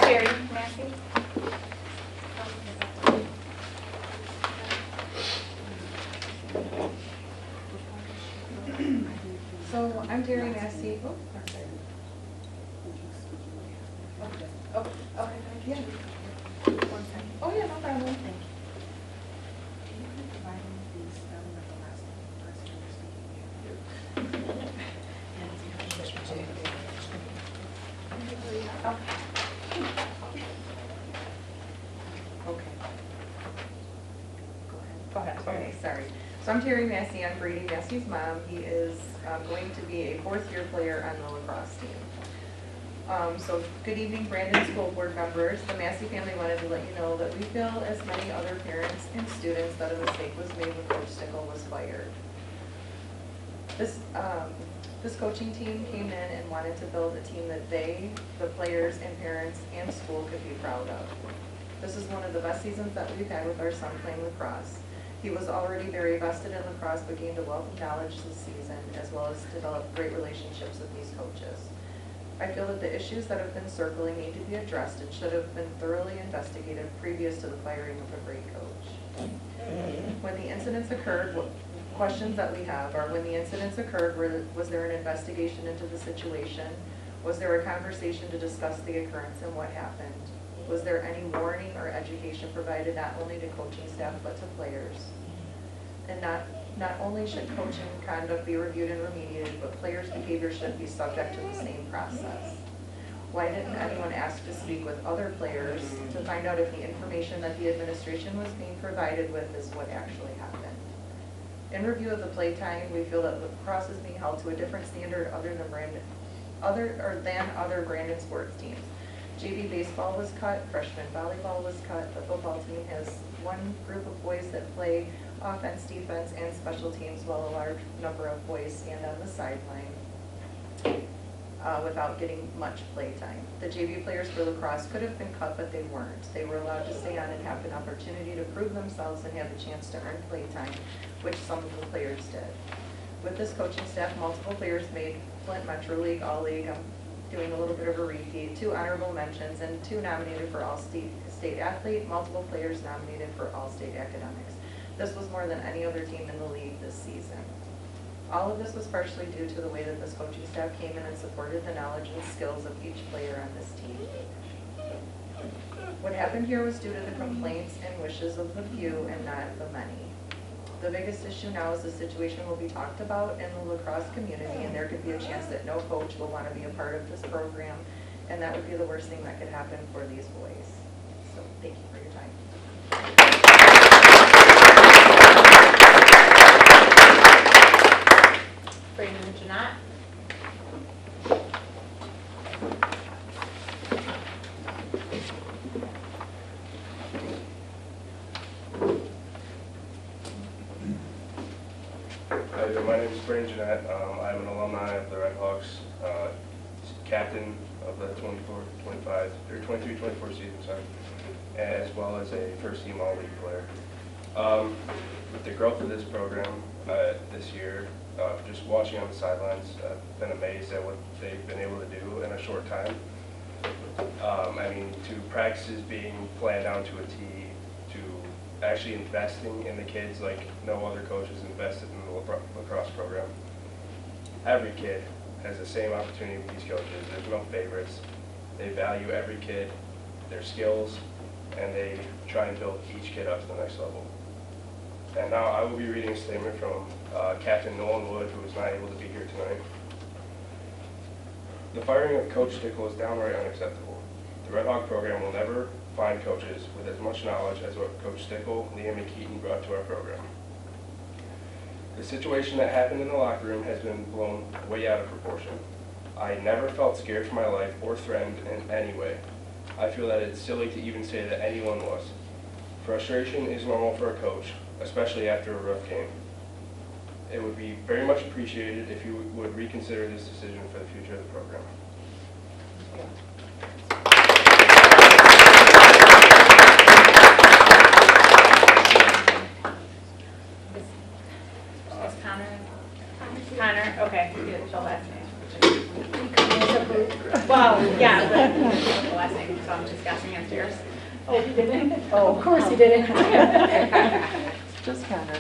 Terry Massey. So I'm Terry Massey. Oh, okay, yeah. One second. Oh, yeah, no problem. Thank you. Go ahead. Okay, sorry. So I'm Terry Massey. I'm Brady Massey's mom. He is going to be a 4th-year player on the lacrosse team. So good evening, Brandon School Board members. The Massey family wanted to let you know that we feel, as many other parents and students, that a mistake was made when Coach Stickle was fired. This coaching team came in and wanted to build a team that they, the players and parents and school, could be proud of. This is one of the best seasons that we've had with our son playing lacrosse. He was already very vested in lacrosse, but gained a wealth of knowledge this season, as well as developed great relationships with these coaches. I feel that the issues that have been circling need to be addressed and should have been thoroughly investigated previous to the firing of a great coach. When the incidents occurred, questions that we have are when the incidents occurred, was there an investigation into the situation? Was there a conversation to discuss the occurrence and what happened? Was there any warning or education provided not only to coaching staff but to players? And not only should coaching conduct be reviewed and remediated, but players' behavior should be subject to the same process. Why didn't anyone ask to speak with other players to find out if the information that the administration was being provided with is what actually happened? In review of the playtime, we feel that lacrosse is being held to a different standard other than other Brandon sports teams. JV baseball was cut, freshman volleyball was cut, the football team has one group of boys that play offense, defense, and special teams, while a large number of boys stand on the sideline without getting much play time. The JV players for lacrosse could have been cut, but they weren't. They were allowed to stay on and have an opportunity to prove themselves and have a chance to earn play time, which some of the players did. With this coaching staff, multiple players made Flint Metro League, All-League. I'm doing a little bit of a repeat. 2 honorable mentions and 2 nominated for All-State Athlete, multiple players nominated for All-State Academics. This was more than any other team in the league this season. All of this was partially due to the way that this coaching staff came in and supported the knowledge and skills of each player on this team. What happened here was due to the complaints and wishes of the few and not the many. The biggest issue now is the situation will be talked about in the lacrosse community, and there could be a chance that no coach will want to be a part of this program, and that would be the worst thing that could happen for these boys. So thank you for your time. Brandon Jeanette. Hi, my name is Brandon Jeanette. I'm an alumni of the Red Hawks, captain of the 23-24 season, sorry, as well as a first-team All-League player. With the growth of this program this year, just watching on the sidelines, I've been amazed at what they've been able to do in a short time. I mean, to practices being planned down to a T, to actually investing in the kids like no other coach has invested in the lacrosse program. Every kid has the same opportunity with these coaches. There's no favorites. They value every kid, their skills, and they try and build each kid up to the next level. And now I will be reading a statement from Captain Nolan Wood, who is not able to be here tonight. The firing of Coach Stickle is downright unacceptable. The Red Hawk program will never find coaches with as much knowledge as what Coach Stickle, Liam, and Keaton brought to our program. The situation that happened in the locker room has been blown way out of proportion. I never felt scared for my life or threatened in any way. I feel that it's silly to even say that anyone was. Frustration is normal for a coach, especially after a rough game. It would be very much appreciated if you would reconsider this decision for the future of the program. Connor, okay, the last name. Well, yeah, but the last name, so I'm just guessing it's yours. Oh, you didn't? Oh, of course you didn't. Just Connor.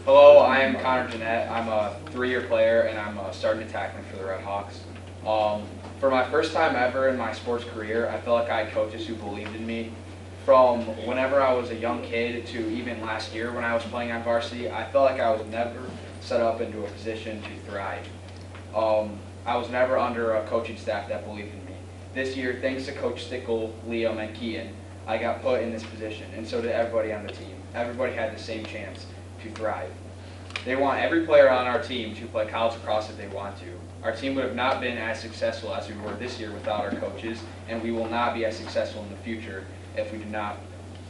Hello, I am Connor Jeanette. I'm a 3-year player and I'm a starting attackman for the Red Hawks. For my first time ever in my sports career, I felt like I had coaches who believed in me. From whenever I was a young kid to even last year when I was playing on varsity, I felt like I was never set up into a position to thrive. I was never under a coaching staff that believed in me. This year, thanks to Coach Stickle, Liam, and Keaton, I got put in this position, and so did everybody on the team. Everybody had the same chance to thrive. They want every player on our team to play college lacrosse if they want to. Our team would have not been as successful as we were this year without our coaches, and we will not be as successful in the future if we do not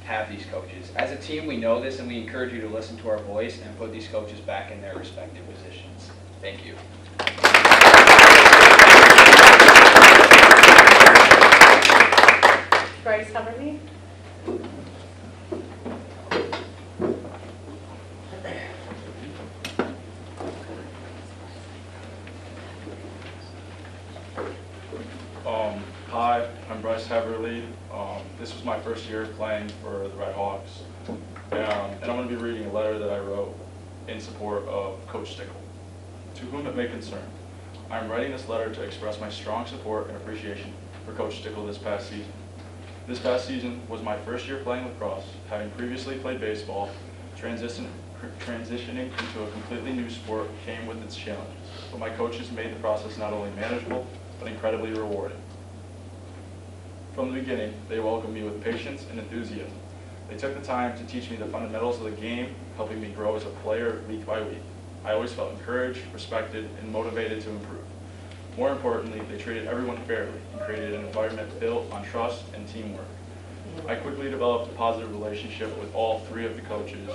have these coaches. As a team, we know this, and we encourage you to listen to our voice and put these coaches back in their respective positions. Thank you. Bryce Coverly. Hi, I'm I'm Bryce Heverly. This was my first year playing for the Red Hawks. And I'm going to be reading a letter that I wrote in support of Coach Stickle. To whom it may concern, I'm writing this letter to express my strong support and appreciation for Coach Stickle this past season. This past season was my first year playing lacrosse, having previously played baseball. Transitioning into a completely new sport came with its challenges, but my coaches made the process not only manageable, but incredibly rewarding. From the beginning, they welcomed me with patience and enthusiasm. They took the time to teach me the fundamentals of the game, helping me grow as a player week by week. I always felt encouraged, respected, and motivated to improve. More importantly, they treated everyone fairly and created an environment built on trust and teamwork. I quickly developed a positive relationship with all three of the coaches,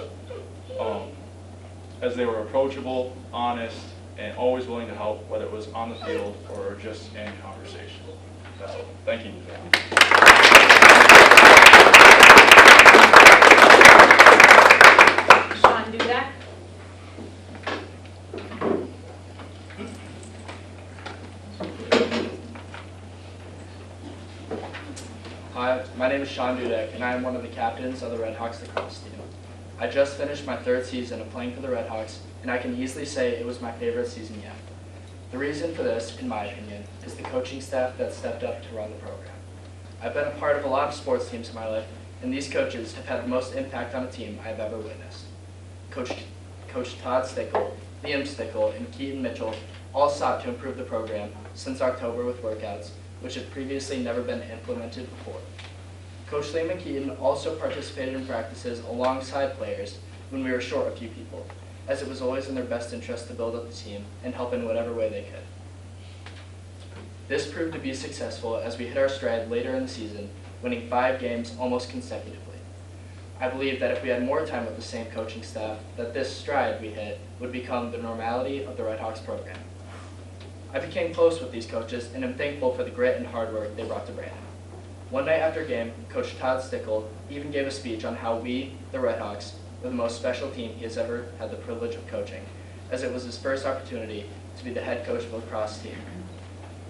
as they were approachable, honest, and always willing to help, whether it was on the field or just in conversation. That's all. Thank you. Sean Dudek. Hi, my name is Sean Dudek, and I am one of the captains of the Red Hawks lacrosse team. I just finished my third season of playing for the Red Hawks, and I can easily say it was my favorite season yet. The reason for this, in my opinion, is the coaching staff that stepped up to run the program. I've been a part of a lot of sports teams in my life, and these coaches have had the most impact on a team I've ever witnessed. Coach Todd Stickle, Liam Stickle, and Keaton Mitchell all sought to improve the program since October with workouts, which had previously never been implemented before. Coach Liam and Keaton also participated in practices alongside players when we were short a few people, as it was always in their best interest to build up the team and help in whatever way they could. This proved to be successful as we hit our stride later in the season, winning 5 games almost consecutively. I believe that if we had more time with the same coaching staff, that this stride we hit would become the normality of the Red Hawks program. I became close with these coaches and am thankful for the grit and hard work they brought to Brandon. One night after game, Coach Todd Stickle even gave a speech on how we, the Red Hawks, were the most special team he has ever had the privilege of coaching, as it was his first opportunity to be the head coach of a lacrosse team.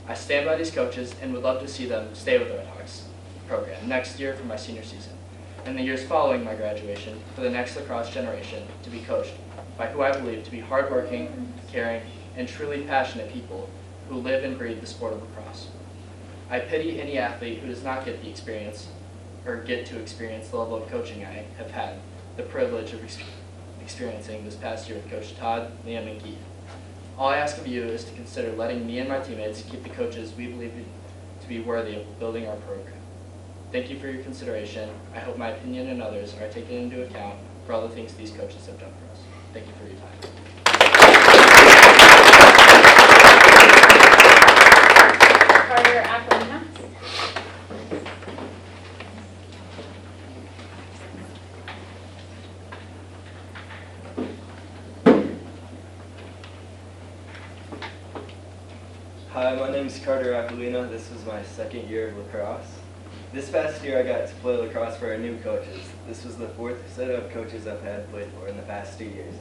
I stand by these coaches and would love to see them stay with the Red Hawks program next year for my senior season, and the years following my graduation for the next lacrosse generation to be coached by who I believe to be hardworking, caring, and truly passionate people who live and breathe the sport of lacrosse. I pity any athlete who does not get the experience or get to experience the level of coaching I have had the privilege of experiencing this past year with Coach Todd, Liam, and Keith. All I ask of you is to consider letting me and my teammates keep the coaches we believe to be worthy of building our program. Thank you for your consideration. I hope my opinion and others are taken into account for all the things these coaches have done for us. Thank you for your time. Carter Aquilina. Hi, my name is Carter Aquilina. This is my second year of lacrosse. This past year I got to play lacrosse for our new coaches. This was the 4th set of coaches I've had played for in the past 2 years.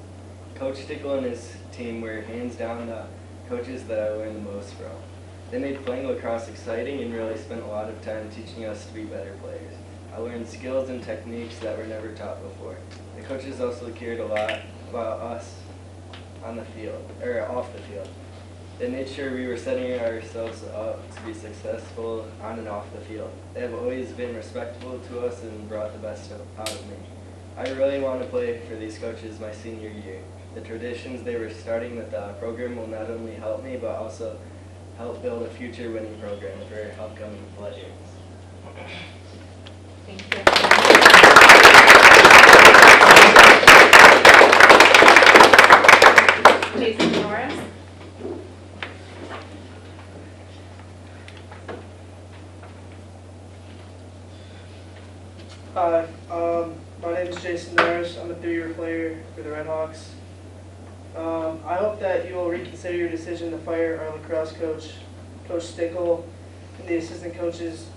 Coach Stickle and his team were hands down the coaches that I learned the most from. They made playing lacrosse exciting and really spent a lot of time teaching us to be better players. I learned skills and techniques that were never taught before. The coaches also cared a lot about us on the field, or off the field. They made sure we were setting ourselves up to be successful on and off the field. They have always been respectful to us and brought the best out of me. I really want to play for these coaches my senior year. The traditions they were starting with the program will not only help me, but also help build a future winning program for upcoming players. Thank you. Jason Norris. Hi, my name is Jason Norris. I'm a 3-year player for the Red Hawks. I hope that you will reconsider your decision to fire our lacrosse coach, Coach Stickle, and the assistant coaches.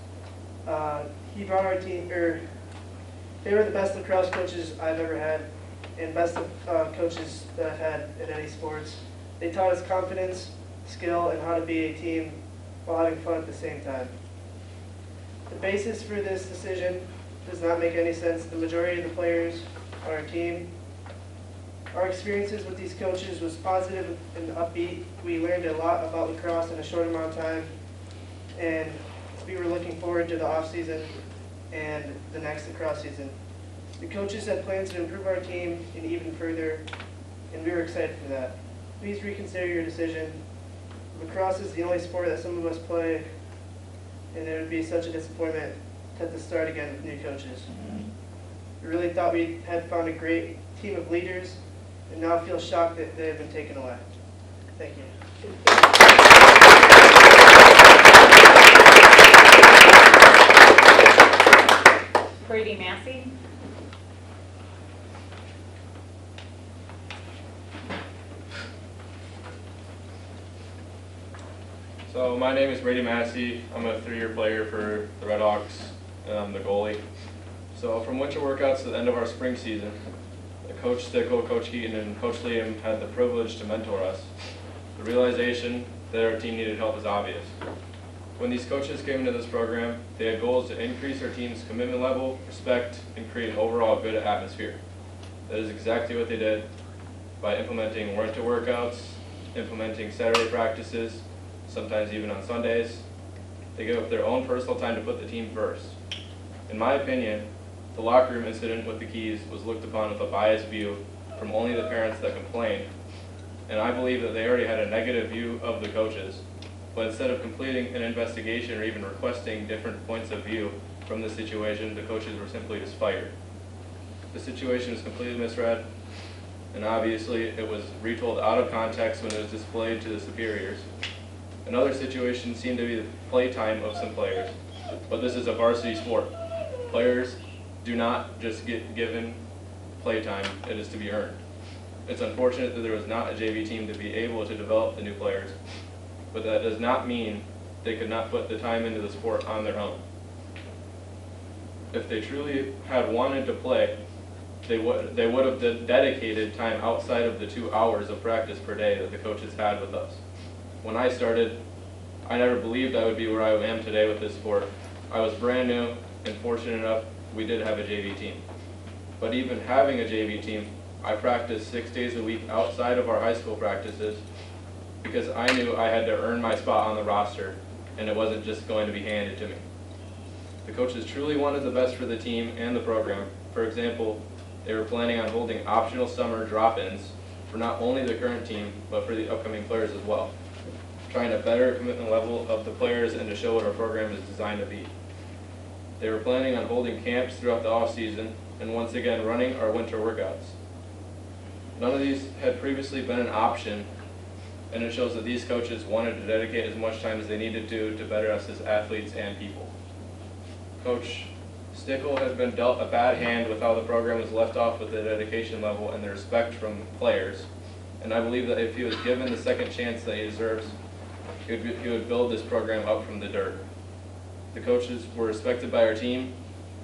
He brought our team, they were the best lacrosse coaches I've ever had, and best coaches that I've had in any sports. They taught us confidence, skill, and how to be a team while having fun at the same time. The basis for this decision does not make any sense. The majority of the players on our team, our experiences with these coaches was positive and upbeat. We learned a lot about lacrosse in a short amount of time, and we were looking forward to the off season and the next lacrosse season. The coaches had plans to improve our team and even further, and we were excited for that. Please reconsider your decision. Lacrosse is the only sport that some of us play, and it would be such a disappointment to have to start again with new coaches. We really thought we had found a great team of leaders, and now feel shocked that they have been taken away. Thank you. Brady Massey. So my name is Brady Massey. I'm a 3-year player for the Red Hawks, and I'm the goalie. So from winter workouts to the end of our spring season, Coach Stickle, Coach Keaton, and Coach Liam had the privilege to mentor us. The realization that our team needed help is obvious. When these coaches came into this program, they had goals to increase our team's commitment level, respect, and create an overall good atmosphere. That is exactly what they did by implementing winter workouts, implementing Saturday practices, sometimes even on Sundays. They gave up their own personal time to put the team first. In my opinion, the locker room incident with the Keys was looked upon with a biased view from only the parents that complained, and I believe that they already had a negative view of the coaches. But instead of completing an investigation or even requesting different points of view from the situation, the coaches were simply just fired. The situation is completely misread, and obviously it was retold out of context when it was displayed to the superiors. Another situation seemed to be the playtime of some players, but this is a varsity sport. Players do not just get given playtime, it is to be earned. It's unfortunate that there was not a JV team to be able to develop the new players, but that does not mean they could not put the time into the sport on their own. If they truly had wanted to play, they would have dedicated time outside of the 2 hours of practice per day that the coaches had with us. When I started, I never believed I would be where I am today with this sport. I was brand new, and fortunate enough, we did have a JV team. But even having a JV team, I practiced 6 days a week outside of our high school practices because I knew I had to earn my spot on the roster, and it wasn't just going to be handed to me. The coaches truly wanted the best for the team and the program. For example, they were planning on holding optional summer drop-ins for not only the current team, but for the upcoming players as well, trying to better commitment level of the players and to show what our program is designed to be. They were planning on holding camps throughout the off-season and once again running our winter workouts. None of these had previously been an option, and it shows that these coaches wanted to dedicate as much time as they needed to better us as athletes and people. Coach Stickle has been dealt a bad hand with how the program was left off with the dedication level and the respect from players, and I believe that if he was given the second chance that he deserves, he would build this program up from the dirt. The coaches were respected by our team,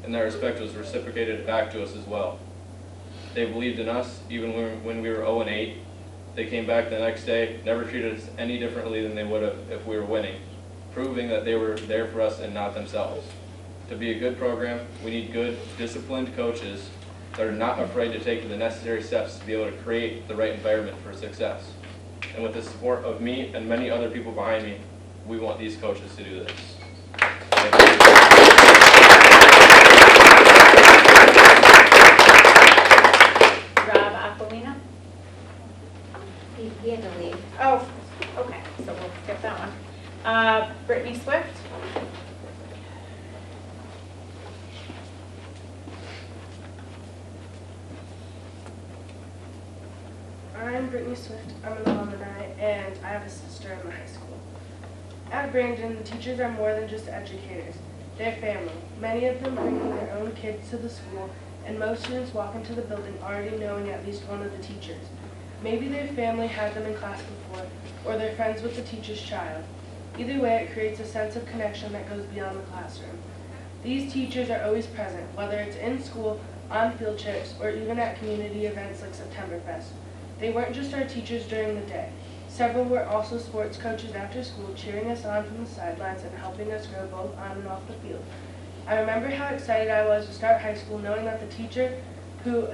and that respect was reciprocated back to us as well. They believed in us even when we were 0-8. They came back the next day, never treated us any differently than they would have if we were winning, proving that they were there for us and not themselves. To be a good program, we need good, disciplined coaches that are not afraid to take the necessary steps to be able to create the right environment for success. And with the support of me and many other people behind me, we want these coaches to do this. Thank you. Rob Aquilina. He had to leave. Oh, okay, so we'll skip that one. Brittany Swift. I'm Brittany Swift. I'm an alumni, and I have a sister in my high school. At Brandon, the teachers are more than just educators. They're family. Many of them bring their own kids to the school, and most students walk into the building already knowing at least one of the teachers. Maybe their family had them in class before, or they're friends with the teacher's child. Either way, it creates a sense of connection that goes beyond the classroom. These teachers are always present, whether it's in school, on field trips, or even at community events like Septemberfest. They weren't just our teachers during the day. Several were also sports coaches after school, cheering us on from the sidelines and helping us grow both on and off the field. I remember how excited I was to start high school, knowing that the teacher who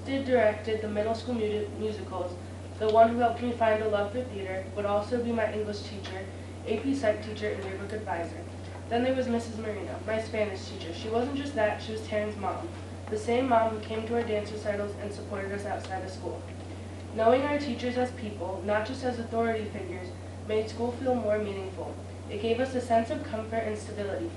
directed the middle school musicals, the one who helped me find a love for theater, would also be my English teacher, AP Psych teacher, and yearbook advisor. Then there was Mrs. Marino, my Spanish teacher. She wasn't just that, she was Taryn's mom, the same mom who came to our dance recitals and supported us outside of school. Knowing our teachers as people, not just as authority figures, made school feel more meaningful. It gave us a sense of comfort and stability.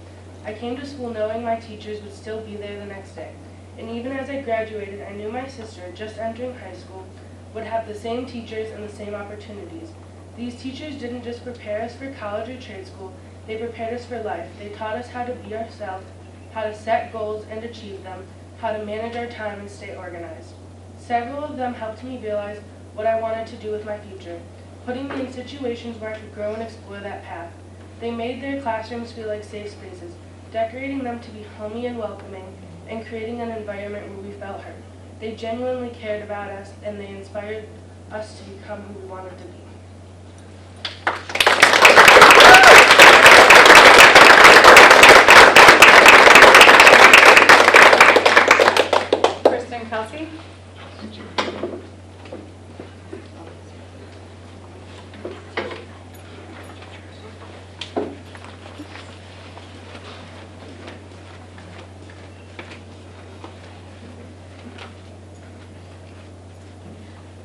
I came to school knowing my teachers would still be there the next day. And even as I graduated, I knew my sister, just entering high school, would have the same teachers and the same opportunities. These teachers didn't just prepare us for college or trade school, they prepared us for life. They taught us how to be ourselves, how to set goals and achieve them, how to manage our time and stay organized. Several of them helped me realize what I wanted to do with my future, putting me in situations where I could grow and explore that path. They made their classrooms feel like safe spaces, decorating them to be homey and welcoming, and creating an environment where we felt heard. They genuinely cared about us, and they inspired us to become who we wanted to be. Kristen Kelsey.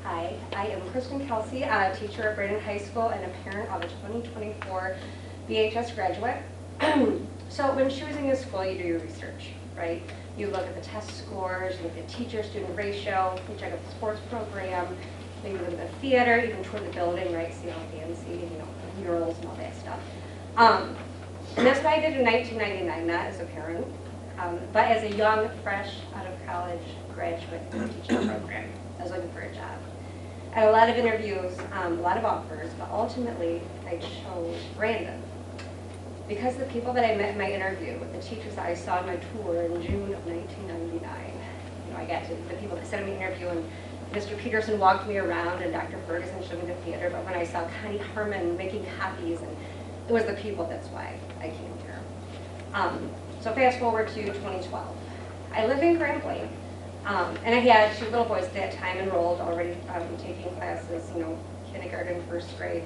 Hi, I am Kristen Kelsey, a teacher at Brandon High School and a parent of a 2024 BHS graduate. So when choosing a school, you do your research, right? You look at the test scores, you look at teacher-student ratio, you check out the sports program, maybe look at the theater, even tour the building, right? See how fancy, murals and all that stuff. And that's what I did in 1999, not as a parent, but as a young, fresh, out of college graduate in the teaching program. I was looking for a job. I had a lot of interviews, a lot of offers, but ultimately I chose Brandon. Because the people that I met in my interview, the teachers that I saw on my tour in June of 1999, I got to the people that sent me an interview, and Mr. Peterson walked me around, and Dr. Ferguson showed me the theater, but when I saw Connie Harmon making copies, and it was the people, that's why I came here. So fast forward to 2012. I live in Grand Blanc, and I had 2 little boys at that time enrolled, already taking classes, kindergarten, 1st grade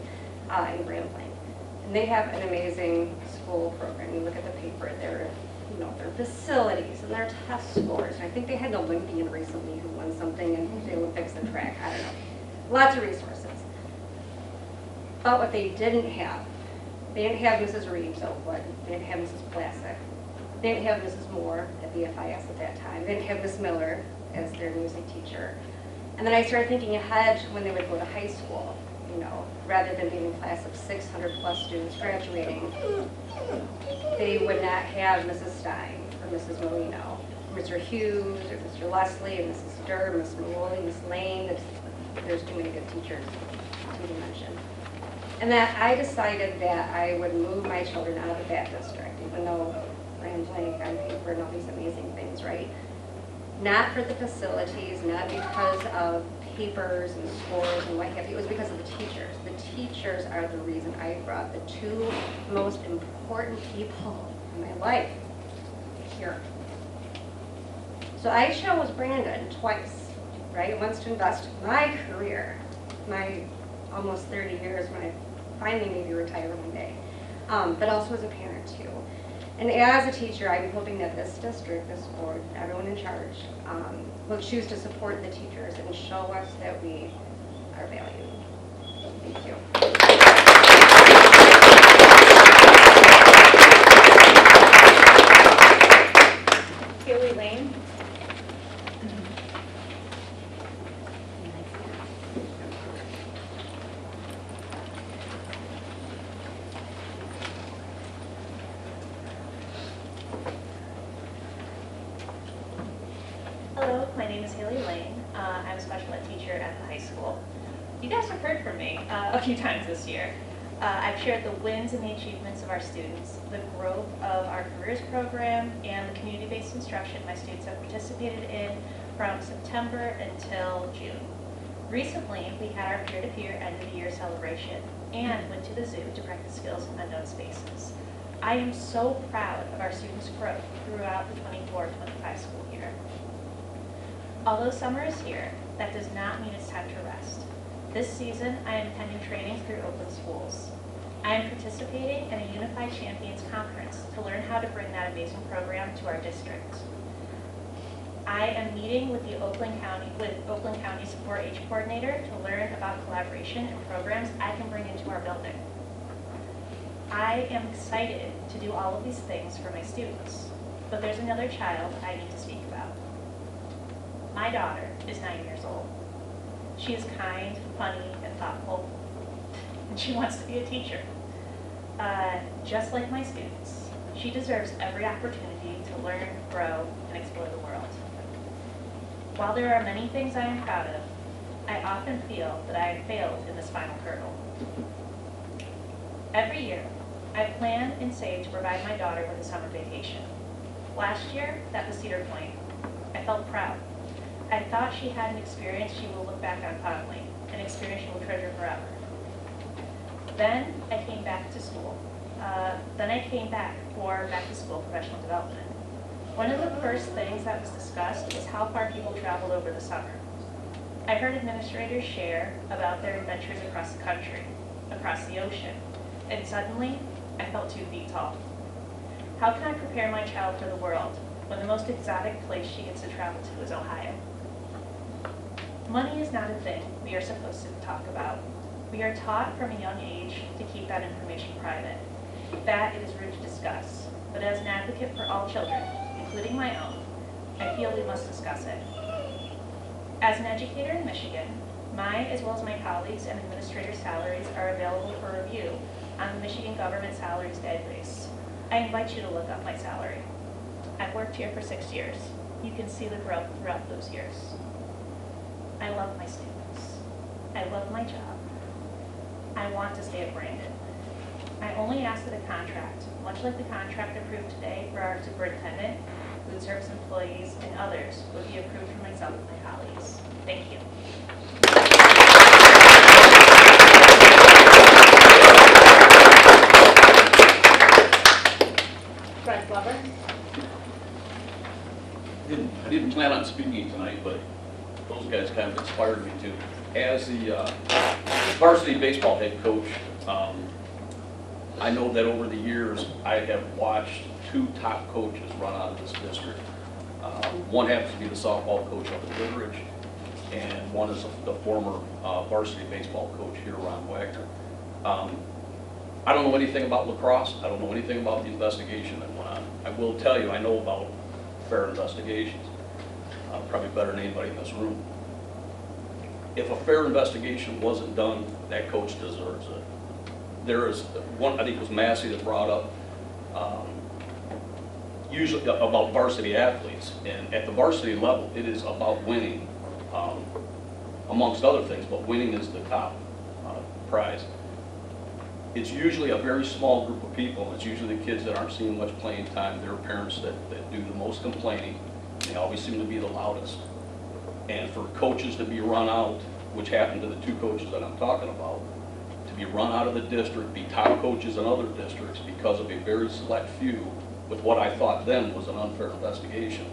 in Grand Blanc. And they have an amazing school program. You look at the paper, their facilities and their test scores. And I think they had an Olympian recently who won something in the Olympics and track. I don't know. Lots of resources. But what they didn't have Mrs. Reeves Oakwood. They didn't have Mrs. Plassick. They didn't have Mrs. Moore at the FIS at that time. They didn't have Miss Miller as their music teacher. And then I started thinking ahead when they would go to high school. Rather than being a class of 600 plus students graduating, they would not have Mrs. Stein or Mrs. Marino, Mr. Hughes or Mr. Leslie, and Mrs. Durr, Miss Maloney, Miss Lane. There's too many good teachers to even mention. And that I decided that I would move my children out of that district, even though Grand Blanc on paper and all these amazing things, right? Not for the facilities, not because of papers and scores and what have you. It was because of the teachers. The teachers are the reason I brought the 2 most important people in my life here. So I chose Brandon twice, right? Once to invest my career, my almost 30 years when I finally maybe retire one day, but also as a parent too. And as a teacher, I'm hoping that this district, this board, everyone in charge, will choose to support the teachers and show us that we are valued. Thank you. Haley Lane. Hello, my name is Haley Lane. I'm a special ed teacher at the high school. You guys have heard from me a few times this year. I've shared the wins and the achievements of our students, the growth of our careers program, and the community-based instruction my students have participated in from September until June. Recently, we had our peer-to-peer end-of-the-year celebration and went to the zoo to practice skills in unknown spaces. I am so proud of our students' growth throughout the 24-25 school year. Although summer is here, that does not mean it's time to rest. This season, I am attending training through Oakland schools. I am participating in a Unified Champions Conference to learn how to bring that amazing program to our district. I am meeting with Oakland County's 4-H coordinator to learn about collaboration and programs I can bring into our building. I am excited to do all of these things for my students, but there's another child I need to speak about. My daughter is 9 years old. She is kind, funny, and thoughtful, and she wants to be a teacher. Just like my students, she deserves every opportunity to learn, grow, and explore the world. While there are many things I am proud of, I often feel that I have failed in this final hurdle. Every year, I plan and save to provide my daughter with a summer vacation. Last year, that was Cedar Point. I felt proud. I thought she had an experience she will look back on fondly, an experience she will treasure forever. Then I came back to school. For back to school professional development. One of the first things that was discussed was how far people traveled over the summer. I heard administrators share about their adventures across the country, across the ocean, and suddenly I felt 2 feet tall. How can I prepare my child for the world when the most exotic place she gets to travel to is Ohio? Money is not a thing we are supposed to talk about. We are taught from a young age to keep that information private. That it is rude to discuss, but as an advocate for all children, including my own, I feel we must discuss it. As an educator in Michigan, my as well as my colleagues and administrators' salaries are available for review on the Michigan Government Salaries Database. I invite you to look up my salary. I've worked here for 6 years. You can see the growth throughout those years. I love my students. I love my job. I want to stay at Brandon. I only ask that a contract, much like the contract approved today for our superintendent, food service employees, and others, would be approved for myself and my colleagues. Thank you. Fred Glover. I didn't plan on speaking tonight, but those guys kind of inspired me to. As the varsity baseball head coach, I know that over the years I have watched 2 top coaches run out of this district. One happens to be the softball coach up at Woodridge, and one is the former varsity baseball coach here, Ron Wagner. I don't know anything about lacrosse. I don't know anything about the investigation that went on. I will tell you, I know about fair investigations, probably better than anybody in this room. If a fair investigation wasn't done, that coach deserves it. There is one, I think it was Massey that brought up usually about varsity athletes, and at the varsity level, it is about winning, amongst other things, but winning is the top prize. It's usually a very small group of people, and it's usually the kids that aren't seeing much playing time, their parents that do the most complaining. They always seem to be the loudest. And for coaches to be run out, which happened to the 2 coaches that I'm talking about, to be run out of the district, be top coaches in other districts because of a very select few with what I thought then was an unfair investigation,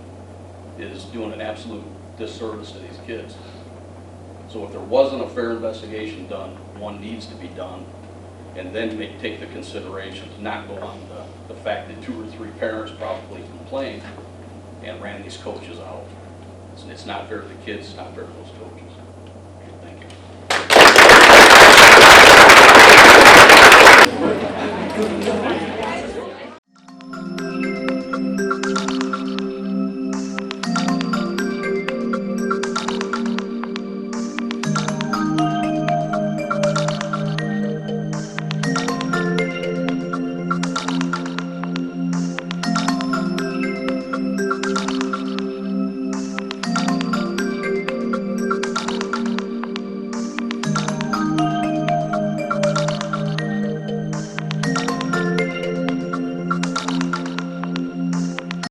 is doing an absolute disservice to these kids. So if there wasn't a fair investigation done, one needs to be done, and then take the considerations, not go on the fact that 2 or 3 parents probably complained and ran these coaches out. It's not fair to the kids, it's not fair to those coaches. Thank you.